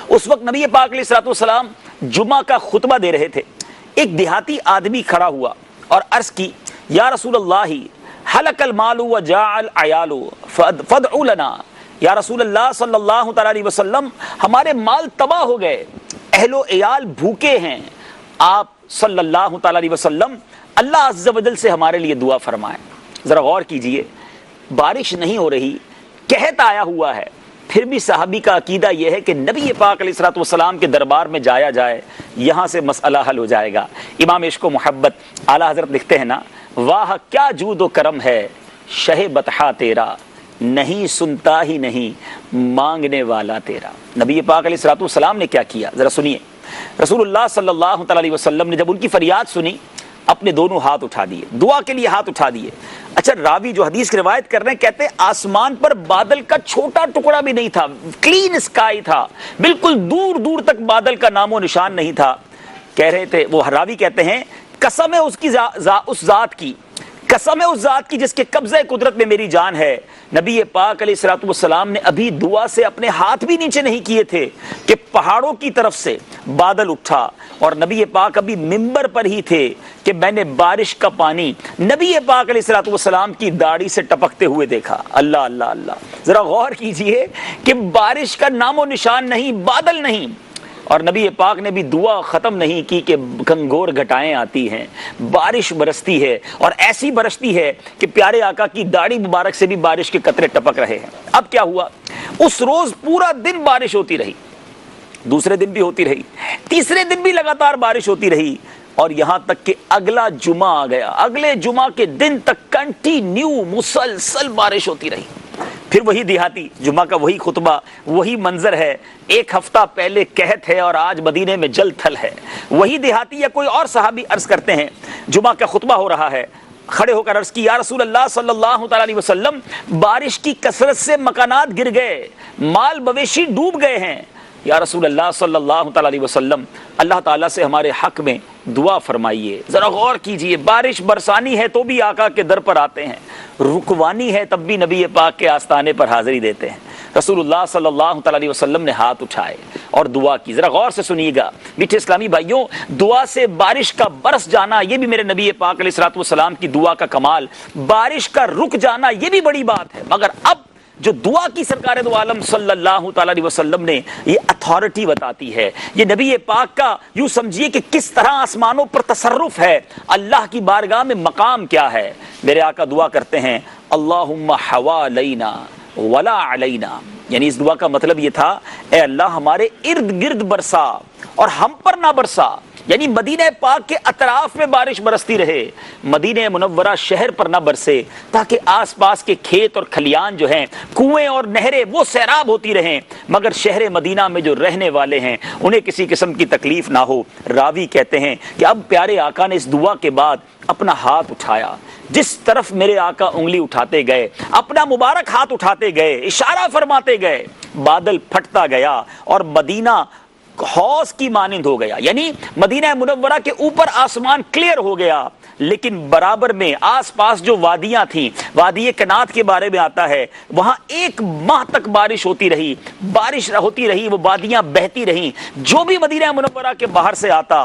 اس وقت نبی پاک علیہ الصلوۃ والسلام جمعہ کا خطبہ دے رہے تھے۔ ایک دیہاتی آدمی کھڑا ہوا اور عرض کی، یا رسول اللہ حلق المال وجاع العیال فادعوا لنا۔ یا رسول اللہ صلی اللہ تعالی علیہ وسلم، ہمارے مال تباہ ہو گئے، اہل و عیال بھوکے ہیں، آپ صلی اللہ تعالی علیہ وسلم اللہ عز و جل سے ہمارے لیے دعا فرمائیں۔ ذرا غور کیجئے، بارش نہیں ہو رہی، قحط آیا ہوا ہے، پھر بھی صحابی کا عقیدہ یہ ہے کہ نبی پاک علیہ الصلوۃ والسلام کے دربار میں جایا جائے، یہاں سے مسئلہ حل ہو جائے گا۔ امام عشق و محبت اعلیٰ حضرت لکھتے ہیں نا، واہ کیا جود و کرم ہے شہ بطحا تیرا، نہیں سنتا ہی نہیں مانگنے والا تیرا۔ نبی پاک علیہ الصلوۃ والسلام نے کیا کیا، ذرا سنیے۔ رسول اللہ صلی اللہ تعالی علیہ وسلم نے جب ان کی فریاد سنی، اپنے دونوں ہاتھ اٹھا دیے، دعا کے لیے ہاتھ اٹھا دیے۔ اچھا، راوی جو حدیث کی روایت کر رہے ہیں کہتے ہیں آسمان پر بادل کا چھوٹا ٹکڑا بھی نہیں تھا، کلین اسکائی تھا، بالکل دور دور تک بادل کا نام و نشان نہیں تھا۔ کہہ رہے تھے، وہ راوی کہتے ہیں، قسم ہے اس ذات کی، قسم ہے اس ذات کی جس کے قبضہ قدرت میں میری جان ہے، نبی پاک علیہ الصلوۃ والسلام نے ابھی دعا سے اپنے ہاتھ بھی نیچے نہیں کیے تھے کہ پہاڑوں کی طرف سے بادل اٹھا، اور نبی پاک ابھی منبر پر ہی تھے کہ میں نے بارش کا پانی نبی پاک علیہ الصلوۃ والسلام کی داڑھی سے ٹپکتے ہوئے دیکھا۔ اللہ اللہ اللہ، ذرا غور کیجئے کہ بارش کا نام و نشان نہیں، بادل نہیں، اور نبی پاک نے بھی دعا ختم نہیں کی کہ گھنگور گھٹائیں آتی ہیں، بارش برستی ہے، اور ایسی برستی ہے کہ پیارے آقا کی داڑھی مبارک سے بھی بارش کے قطرے ٹپک رہے ہیں۔ اب کیا ہوا، اس روز پورا دن بارش ہوتی رہی، دوسرے دن بھی ہوتی رہی، تیسرے دن بھی لگاتار بارش ہوتی رہی، اور یہاں تک کہ اگلا جمعہ آ گیا، اگلے جمعہ کے دن تک کنٹینیو مسلسل بارش ہوتی رہی۔ پھر وہی دیہاتی، جمعہ کا وہی خطبہ، وہی منظر ہے، ایک ہفتہ پہلے قحط ہے اور آج مدینے میں جل تھل ہے۔ وہی دیہاتی یا کوئی اور صحابی عرض کرتے ہیں، جمعہ کا خطبہ ہو رہا ہے، کھڑے ہو کر عرض کی، یا رسول اللہ صلی اللہ تعالی علیہ وسلم، بارش کی کثرت سے مکانات گر گئے، مال مویشی ڈوب گئے ہیں، یا رسول اللہ صلی اللہ تعالی علیہ وسلم، اللہ تعالیٰ سے ہمارے حق میں دعا فرمائیے۔ ذرا غور کیجئے، بارش برسانی ہے تو بھی آقا کے در پر آتے ہیں، رکوانی ہے تب بھی نبی پاک کے آستانے پر حاضری دیتے ہیں۔ رسول اللہ صلی اللہ تعالی علیہ وسلم نے ہاتھ اٹھائے اور دعا کی۔ ذرا غور سے سنیے گا میٹھے اسلامی بھائیوں، دعا سے بارش کا برس جانا یہ بھی میرے نبی پاک علیہ الصلوۃ والسلام کی دعا کا کمال، بارش کا رک جانا یہ بھی بڑی بات ہے، مگر اب جو دعا کی سرکار دو عالم صلی اللہ تعالی علیہ وسلم نے یہ اتھارٹی بتاتی ہے، یہ نبی پاک کا یوں سمجھیے کہ کس طرح آسمانوں پر تصرف ہے، اللہ کی بارگاہ میں مقام کیا ہے۔ میرے آقا دعا کرتے ہیں، اللہم حوالینا ولا علینا، یعنی اس دعا کا مطلب یہ تھا، اے اللہ ہمارے ارد گرد برسا اور ہم پر نہ برسا، یعنی مدینہ پاک کے اطراف میں بارش برستی رہے، مدینہ منورہ شہر پر نہ برسے، تاکہ آس پاس کے کھیت اور کھلیان جو ہیں، کنویں اور نہریں وہ سیراب ہوتی رہیں، مگر شہر مدینہ میں جو رہنے والے ہیں انہیں کسی قسم کی تکلیف نہ ہو۔ راوی کہتے ہیں کہ اب پیارے آقا نے اس دعا کے بعد اپنا ہاتھ اٹھایا، جس طرف میرے آقا انگلی اٹھاتے گئے، اپنا مبارک ہاتھ اٹھاتے گئے، اشارہ فرماتے گئے، بادل پھٹتا گیا اور مدینہ حوض کی مانند ہو گیا، یعنی مدینہ منورہ کے اوپر آسمان کلیئر ہو گیا، لیکن برابر میں آس پاس جو وادیاں تھیں، وادی کنات کے بارے میں آتا ہے، وہاں ایک ماہ تک بارش ہوتی رہی، وہ وادیاں بہتی رہیں، جو بھی مدینہ منورہ کے باہر سے آتا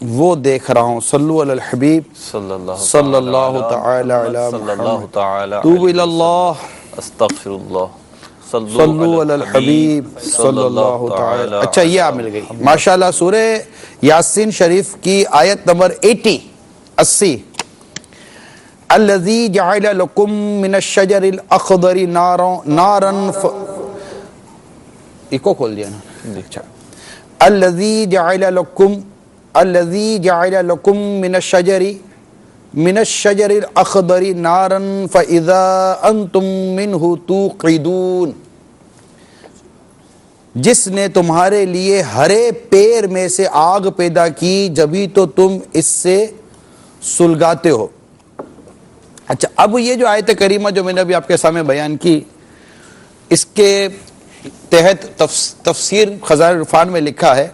وہ دیکھ رہا ہوں. صلو علی الحبیب صلی اللہ تعالی علی محمد. توب الی اللہ استغفر اللہ. صلو علی الحبیب صلی اللہ تعالی. اچھا یہ آپ مل گئی ماشاءاللہ. سورہ یاسین شریف کی آیت نمبر 80. الذی جعل لکم من الشجر الاخضر نارا ایکو کھول دیا نا. اچھا الذی جعل لکم من الشجر الاخضر نارا فاذا انتم منہ توقدون. جس نے تمہارے لیے ہرے پیڑ میں سے آگ پیدا کی جبھی تو تم اس سے سلگاتے ہو. اچھا اب یہ جو آیت کریمہ جو میں نے ابھی آپ کے سامنے بیان کی، اس کے تحت تفسیر خزائن العرفان میں لکھا ہے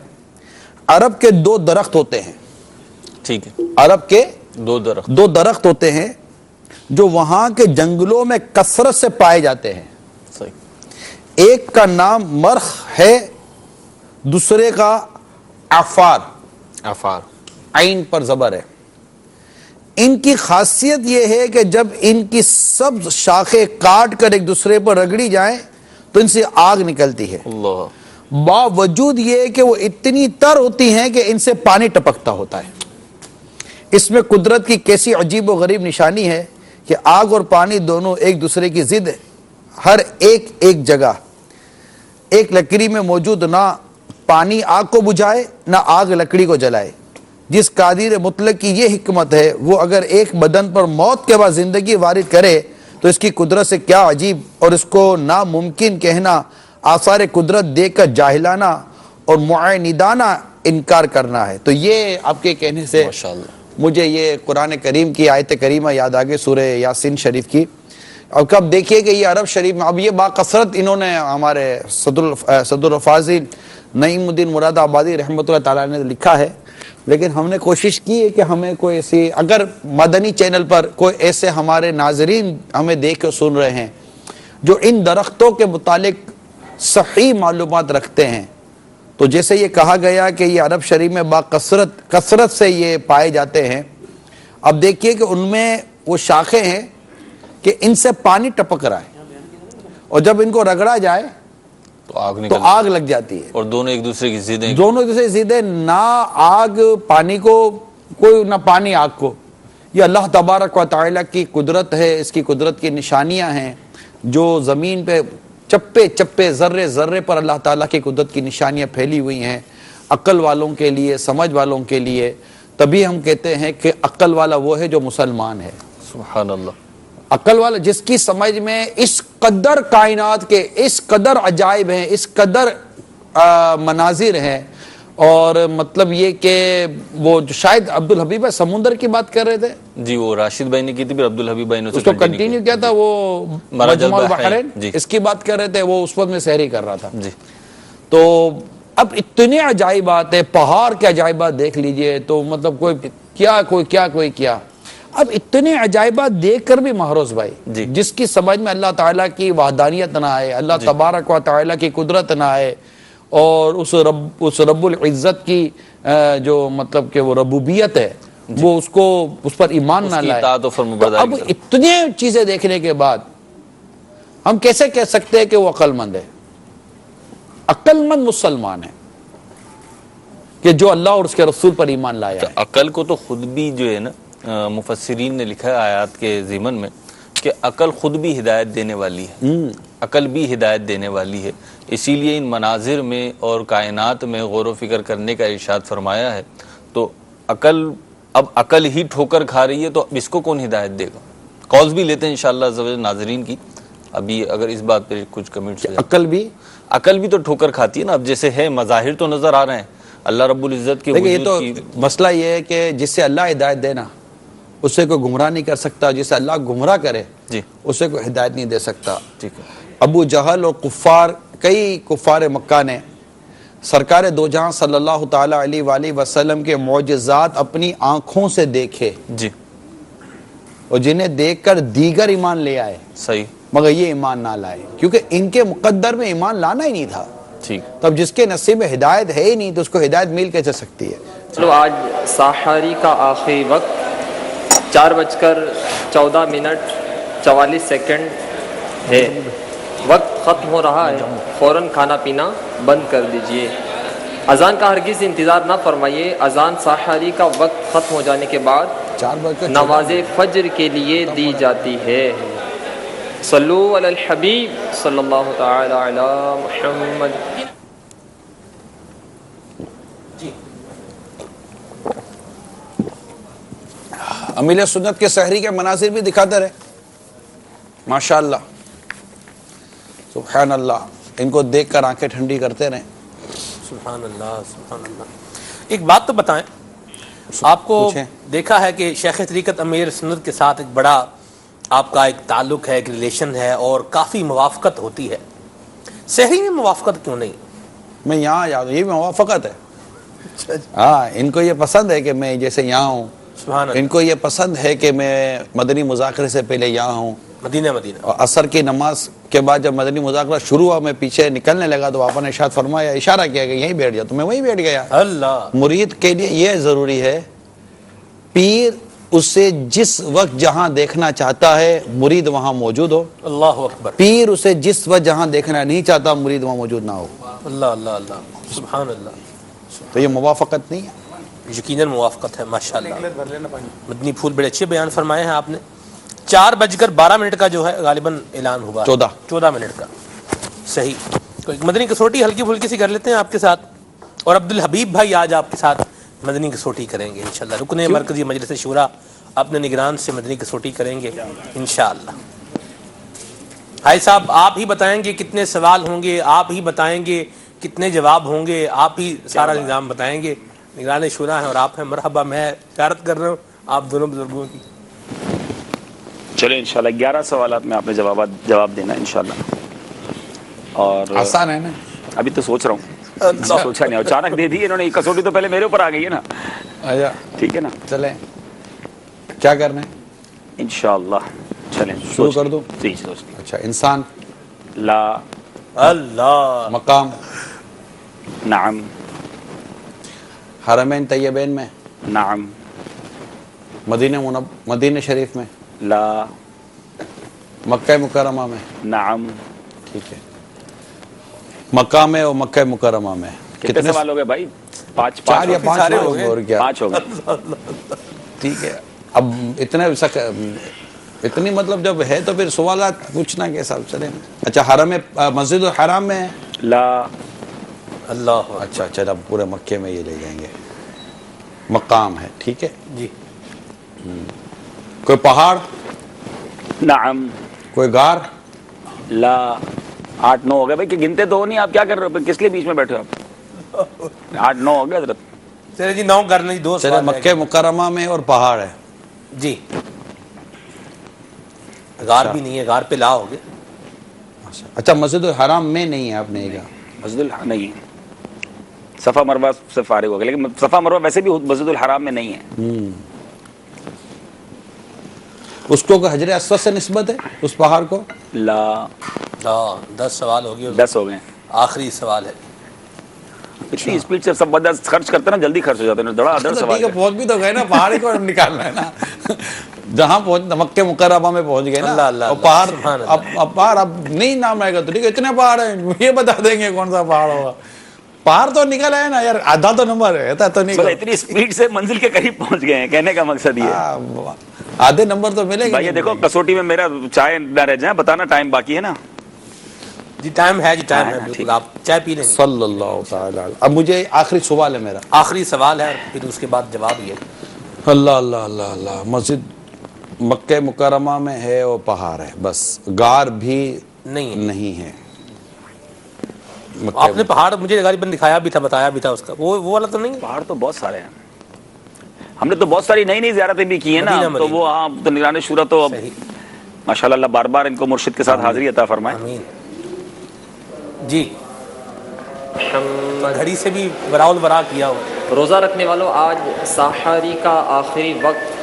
عرب کے 2 درخت ہوتے ہیں. ٹھیک ہے. عرب کے 2 درخت ہوتے ہیں جو وہاں کے جنگلوں میں کثرت سے پائے جاتے ہیں. صحیح. ایک کا نام مرخ ہے، دوسرے کا عفار عین پر زبر ہے. ان کی خاصیت یہ ہے کہ جب ان کی سب شاخیں کاٹ کر ایک دوسرے پر رگڑی جائیں تو ان سے آگ نکلتی ہے. باوجود یہ کہ وہ اتنی تر ہوتی ہیں کہ ان سے پانی ٹپکتا ہوتا ہے. اس میں قدرت کی کیسی عجیب و غریب نشانی ہے کہ آگ اور پانی دونوں ایک دوسرے کی ضد ہے. ہر ایک جگہ ایک لکڑی میں موجود نہ پانی آگ کو بجھائے نہ آگ لکڑی کو جلائے. جس قادر مطلق کی یہ حکمت ہے وہ اگر ایک بدن پر موت کے بعد زندگی وارد کرے تو اس کی قدرت سے کیا عجیب، اور اس کو ناممکن کہنا آثار قدرت دیکھ کر جاہلانہ اور معاندانہ انکار کرنا ہے. تو یہ آپ کے کہنے سے مجھے یہ قرآن کریم کی آیت کریمہ یاد آگے سورہ یاسین شریف کی. اور کب دیکھیے کہ یہ عرب شریف میں اب یہ باکثرت انہوں نے ہمارے صدر الفاضل نعیم الدین مراد آبادی رحمۃ اللہ تعالیٰ نے لکھا ہے، لیکن ہم نے کوشش کی ہے کہ ہمیں کوئی ایسی، اگر مدنی چینل پر کوئی ایسے ہمارے ناظرین ہمیں دیکھ کے سن رہے ہیں جو ان درختوں کے متعلق صحیح معلومات رکھتے ہیں، تو جیسے یہ کہا گیا کہ یہ عرب شریف میں کثرت سے یہ پائے جاتے ہیں. اب دیکھیے کہ ان میں وہ شاخیں ہیں کہ ان سے پانی ٹپک رہا ہے اور جب ان کو رگڑا جائے تو آگ لگ جاتی ہے. اور دونوں ایک دوسرے کی ضد ہیں. نہ آگ پانی کو کوئی، نہ پانی آگ کو. یہ اللہ تبارک و تعالیٰ کی قدرت ہے، اس کی قدرت کی نشانیاں ہیں جو زمین پہ چپے ذرے پر اللہ تعالیٰ کی قدرت کی نشانیاں پھیلی ہوئی ہیں عقل والوں کے لیے، سمجھ والوں کے لیے. تبھی ہم کہتے ہیں کہ عقل والا وہ ہے جو مسلمان ہے. سبحان اللہ. عقل والا جس کی سمجھ میں اس قدر کائنات کے اس قدر عجائب ہیں، اس قدر مناظر ہیں. اور مطلب یہ کہ وہ شاید عبدالحبیب بھائی سمندر کی بات کر رہے تھے جی، وہ راشد بھائی نے کی تھی، پھر عبدالحبیب بھائی نے اس کو کنٹینیو کیا تھا. وہ مجمع البحرین اس کی بات کر رہے تھے، وہ اس وقت میں سحری کر رہا تھا جی. تو اب اتنے عجائبات ہیں، پہاڑ کے عجائبات دیکھ لیجئے تو مطلب کوئی کیا. اب اتنے عجائبات دیکھ کر بھی محروز بھائی جس کی سمجھ میں اللہ تعالیٰ کی وحدانیت نہ آئے، اللہ تبارک و تعالیٰ کی قدرت نہ آئے، اور اس رب العزت کی جو مطلب کہ وہ ربوبیت ہے وہ اس پر ایمان نہ لائے. اب اتنے چیزیں دیکھنے کے بعد ہم کیسے کہہ سکتے ہیں کہ وہ عقل مند ہے؟ عقل مند مسلمان ہے کہ جو اللہ اور اس کے رسول پر ایمان لایا ہے. عقل کو تو خود بھی جو ہے نا مفسرین نے لکھا ہے آیات کے ضمن میں کہ عقل خود بھی ہدایت دینے والی ہے. عقل بھی ہدایت دینے والی ہے. اسی لیے ان مناظر میں اور کائنات میں غور و فکر کرنے کا ارشاد فرمایا ہے. تو عقل ہی ٹھوکر کھا رہی ہے تو اب اس کو کون ہدایت دے گا؟ کالز بھی لیتے ہیں انشاءاللہ ناظرین کی. ابھی اگر اس بات پہ کچھ کمنٹس عقل بھی تو ٹھوکر کھاتی ہے نا. اب جیسے ہے مظاہر تو نظر آ رہے ہیں اللہ رب العزت کے وجود. یہ تو مسئلہ یہ ہے کہ جس سے اللہ ہدایت دینا اسے کوئی گمراہ نہیں کر سکتا، جسے اللہ گمراہ کرے اسے کوئی ہدایت نہیں دے سکتا. ابو جہل اور کئی کفار مکہ نے سرکار دو جہاں صلی اللہ تعالی علیہ وآلہ وسلم کے معجزات اپنی آنکھوں سے دیکھے اور جنہیں دیکھ کر دیگر ایمان لے آئے، صحیح، مگر یہ ایمان نہ لائے کیونکہ ان کے مقدر میں ایمان لانا ہی نہیں تھا. تب جس کے نصیب میں ہدایت ہے ہی نہیں تو اس کو ہدایت مل کیسے سکتی ہے؟ چلو آج سحری کا آخری وقت 4:14:44 ہے. وقت ختم ہو رہا ہے، فوراً کھانا پینا بند کر دیجئے. اذان کا ہرگز انتظار نہ فرمائیے. اذان سحری کا وقت ختم ہو جانے کے بعد نماز فجر کے لیے دی جاتی ہے. صلو علی الحبیب صلی اللہ تعالی علی محمد. امیل سنت کے سحری کے مناظر بھی دکھاتے رہے. ماشاءاللہ سبحان اللہ، ان کو دیکھ کر آنکھیں ٹھنڈی کرتے رہیں. سبحان اللہ سبحان اللہ. ایک بات تو بتائیں، آپ کو دیکھا ہے کہ شیخ طریقت امیر سنت کے ساتھ ایک بڑا آپ کا ایک تعلق ہے، ایک ریلیشن ہے اور کافی موافقت ہوتی ہے. سحری میں موافقت کیوں نہیں؟ میں یہاں آ جاؤں، یہ موافقت ہے. ہاں، ان کو یہ پسند ہے کہ میں جیسے یہاں ہوں، ان کو یہ پسند ہے کہ میں مدنی مذاکرے سے پہلے یہاں ہوں. مدینہ اور عصر کی نماز کے بعد جب مدنی مذاکرہ شروع ہوا، میں پیچھے نکلنے لگا تو آپ نے ارشاد فرمایا، اشارہ کیا کہ یہیں بیٹھ جاؤ، تو میں وہیں بیٹھ گیا. اللہ مرید کے لیے یہ ضروری ہے، پیر اسے جس وقت جہاں دیکھنا چاہتا ہے مرید وہاں موجود ہو. اللہ اکبر. پیر اسے جس وقت جہاں دیکھنا نہیں چاہتا مرید وہاں موجود نہ ہو. اللہ اللہ اللہ سبحان اللہ. تو یہ موافقت نہیں ہے؟ یقیناً موافقت ہے. ماشاءاللہ مدنی پھول بڑے اچھے بیان فرمائے ہیں آپ نے. 4:12 کا جو ہے غالباً اعلان ہوا، 14 منٹ کا. صحیح. تو ایک مدنی کسوٹی ہلکی پھلکی سی کر لیتے ہیں آپ کے ساتھ، اور عبدالحبیب بھائی آج آپ کے ساتھ مدنی کسوٹی کریں گے انشاءاللہ. رکن مرکزی مجلس شورا اپنے نگران سے مدنی کسوٹی کریں گے انشاءاللہ. بھائی صاحب آپ ہی بتائیں گے کتنے سوال ہوں گے، آپ ہی بتائیں گے کتنے جواب ہوں گے، آپ ہی سارا نظام بتائیں گے. نگران شورا ہیں اور آپ ہیں. مرحبا. میں زیارت کر رہا ہوں آپ دونوں بزرگوں کی. چلیں انشاءاللہ 11 سوالات میں آپ نے جواب دینا انشاءاللہ. اور آسان ہے نا؟ ابھی تو سوچ رہا ہوں، سوچا نہیں، اچانک دے دی انہوں نے. کسوٹی تو پہلے میرے اوپر آ گئی ہے نا. ٹھیک ہے نا، چلیں کیا کرنا ہے انشاءاللہ. چلیں شروع کر دو. جی سوچ. اچھا، انسان، لا. اللہ. مقام، نعم. حرمین طیبین میں، نعم. مدینہ شریف میں، لا. مکہ مکرمہ میں، نعم. ٹھیک ہے. مکہ میں اور مکہ مکرمہ میں کتنے سوال ہو گئے بھائی؟ 5 4 یا 5 ہو گئے. اور کیا 5 ہو گئے. ٹھیک ہے. اب اتنی مطلب جب ہے تو پھر سوالات پوچھنا کے حساب چلیں. اچھا، حرم مسجد الحرام میں ہے؟ لا. اللہ. اچھا چل، اب پورے مکے میں یہ لے جائیں گے. مقام ہے، ٹھیک ہے جی. کوئی پہاڑ؟ نعم. کوئی غار؟ لا. 8-9 ہو گئے بھائی، کہ گنتے تو ہو نہیں. آپ کیا کر رہے ہو؟ کس لیے بیچ میں بیٹھے ہو آپ؟ 8-9 ہو گئے حضرت. چلے جی 9 کرنے جی. 2 چلے مکہ مکرمہ میں اور پہاڑ ہے. جی. غار بھی نہیں ہے، غار پہ لا ہو گئے. اچھا، مسجد الحرام میں نہیں ہے، آپ نے کہا مسجد الحرام نہیں. صفا مروہ سے فارغ ہو گئے، لیکن صفا مروہ ویسے بھی مسجد الحرام میں نہیں ہے. اس کو حجر اسود سے نسبت ہے اس پہاڑ کو؟ لا. 10 سوال ہو گئے. 10 ہو گئے. آخری سوال ہے. اتنی اسپیڈ سے سب بندہ خرچ کرتے نا، جلدی خرچ ہو جاتے ہیں. سوال پہنچ بھی تو گئے نا، پہاڑ کو نکالنا ہے نا. جہاں پہنچ مکہ مکرمہ میں پہنچ گئے نا. اور پہاڑ اب پہاڑ اب نہیں نام آئے گا تو ٹھیک ہے، اتنے پہاڑ ہیں یہ بتا دیں گے کون سا پہاڑ ہوگا. پہاڑ تو نکل ہے نا یار، آدھا تو نمبر ہے تو نہیں. اتنی اسپیڈ سے منزل کے قریب پہنچ گئے ہیں، کہنے کا مقصد یہ. آدھے نمبر تو ملے گا. یہ دیکھو کسوٹی میں میرا چائے نہ رہ جائیں، بتانا ٹائم باقی ہے نا. جی ٹائم ہے، جی ٹائم ہے، بالکل آپ چائے پی لیں گے. صلی اللہ تعالی. اب مجھے آخری سوال ہے میرا. آخری سوال ہے، پھر اس کے بعد جواب یہ. اللہ اللہ اللہ اللہ. مسجد مکہ مکرمہ میں ہے اور پہاڑ ہے، بس غار بھی نہیں ہے. آپ نے پہاڑ مجھے غالباً دکھایا بھی تھا، بتایا بھی تھا اس کا، وہ والا تو نہیں. پہاڑ تو بہت سارے ہیں. ہم نے تو بہت ساری نئی زیارتیں بھی کی ہیں نا. تو وہ ہاں تو نگران شورا تو ماشاءاللہ اللہ بار بار ان کو مرشد کے ساتھ حاضری عطا فرمائے. جی. گھڑی سے بھی براول برا کیا ہوا. روزہ رکھنے والوں، آج سحری کا آخری وقت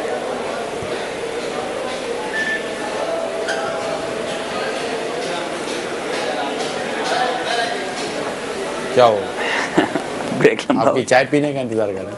کیا ہو بریک. آپ کی چائے پینے کا انتظار کر رہے ہیں.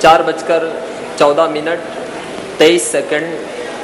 4:14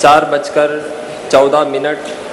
4:14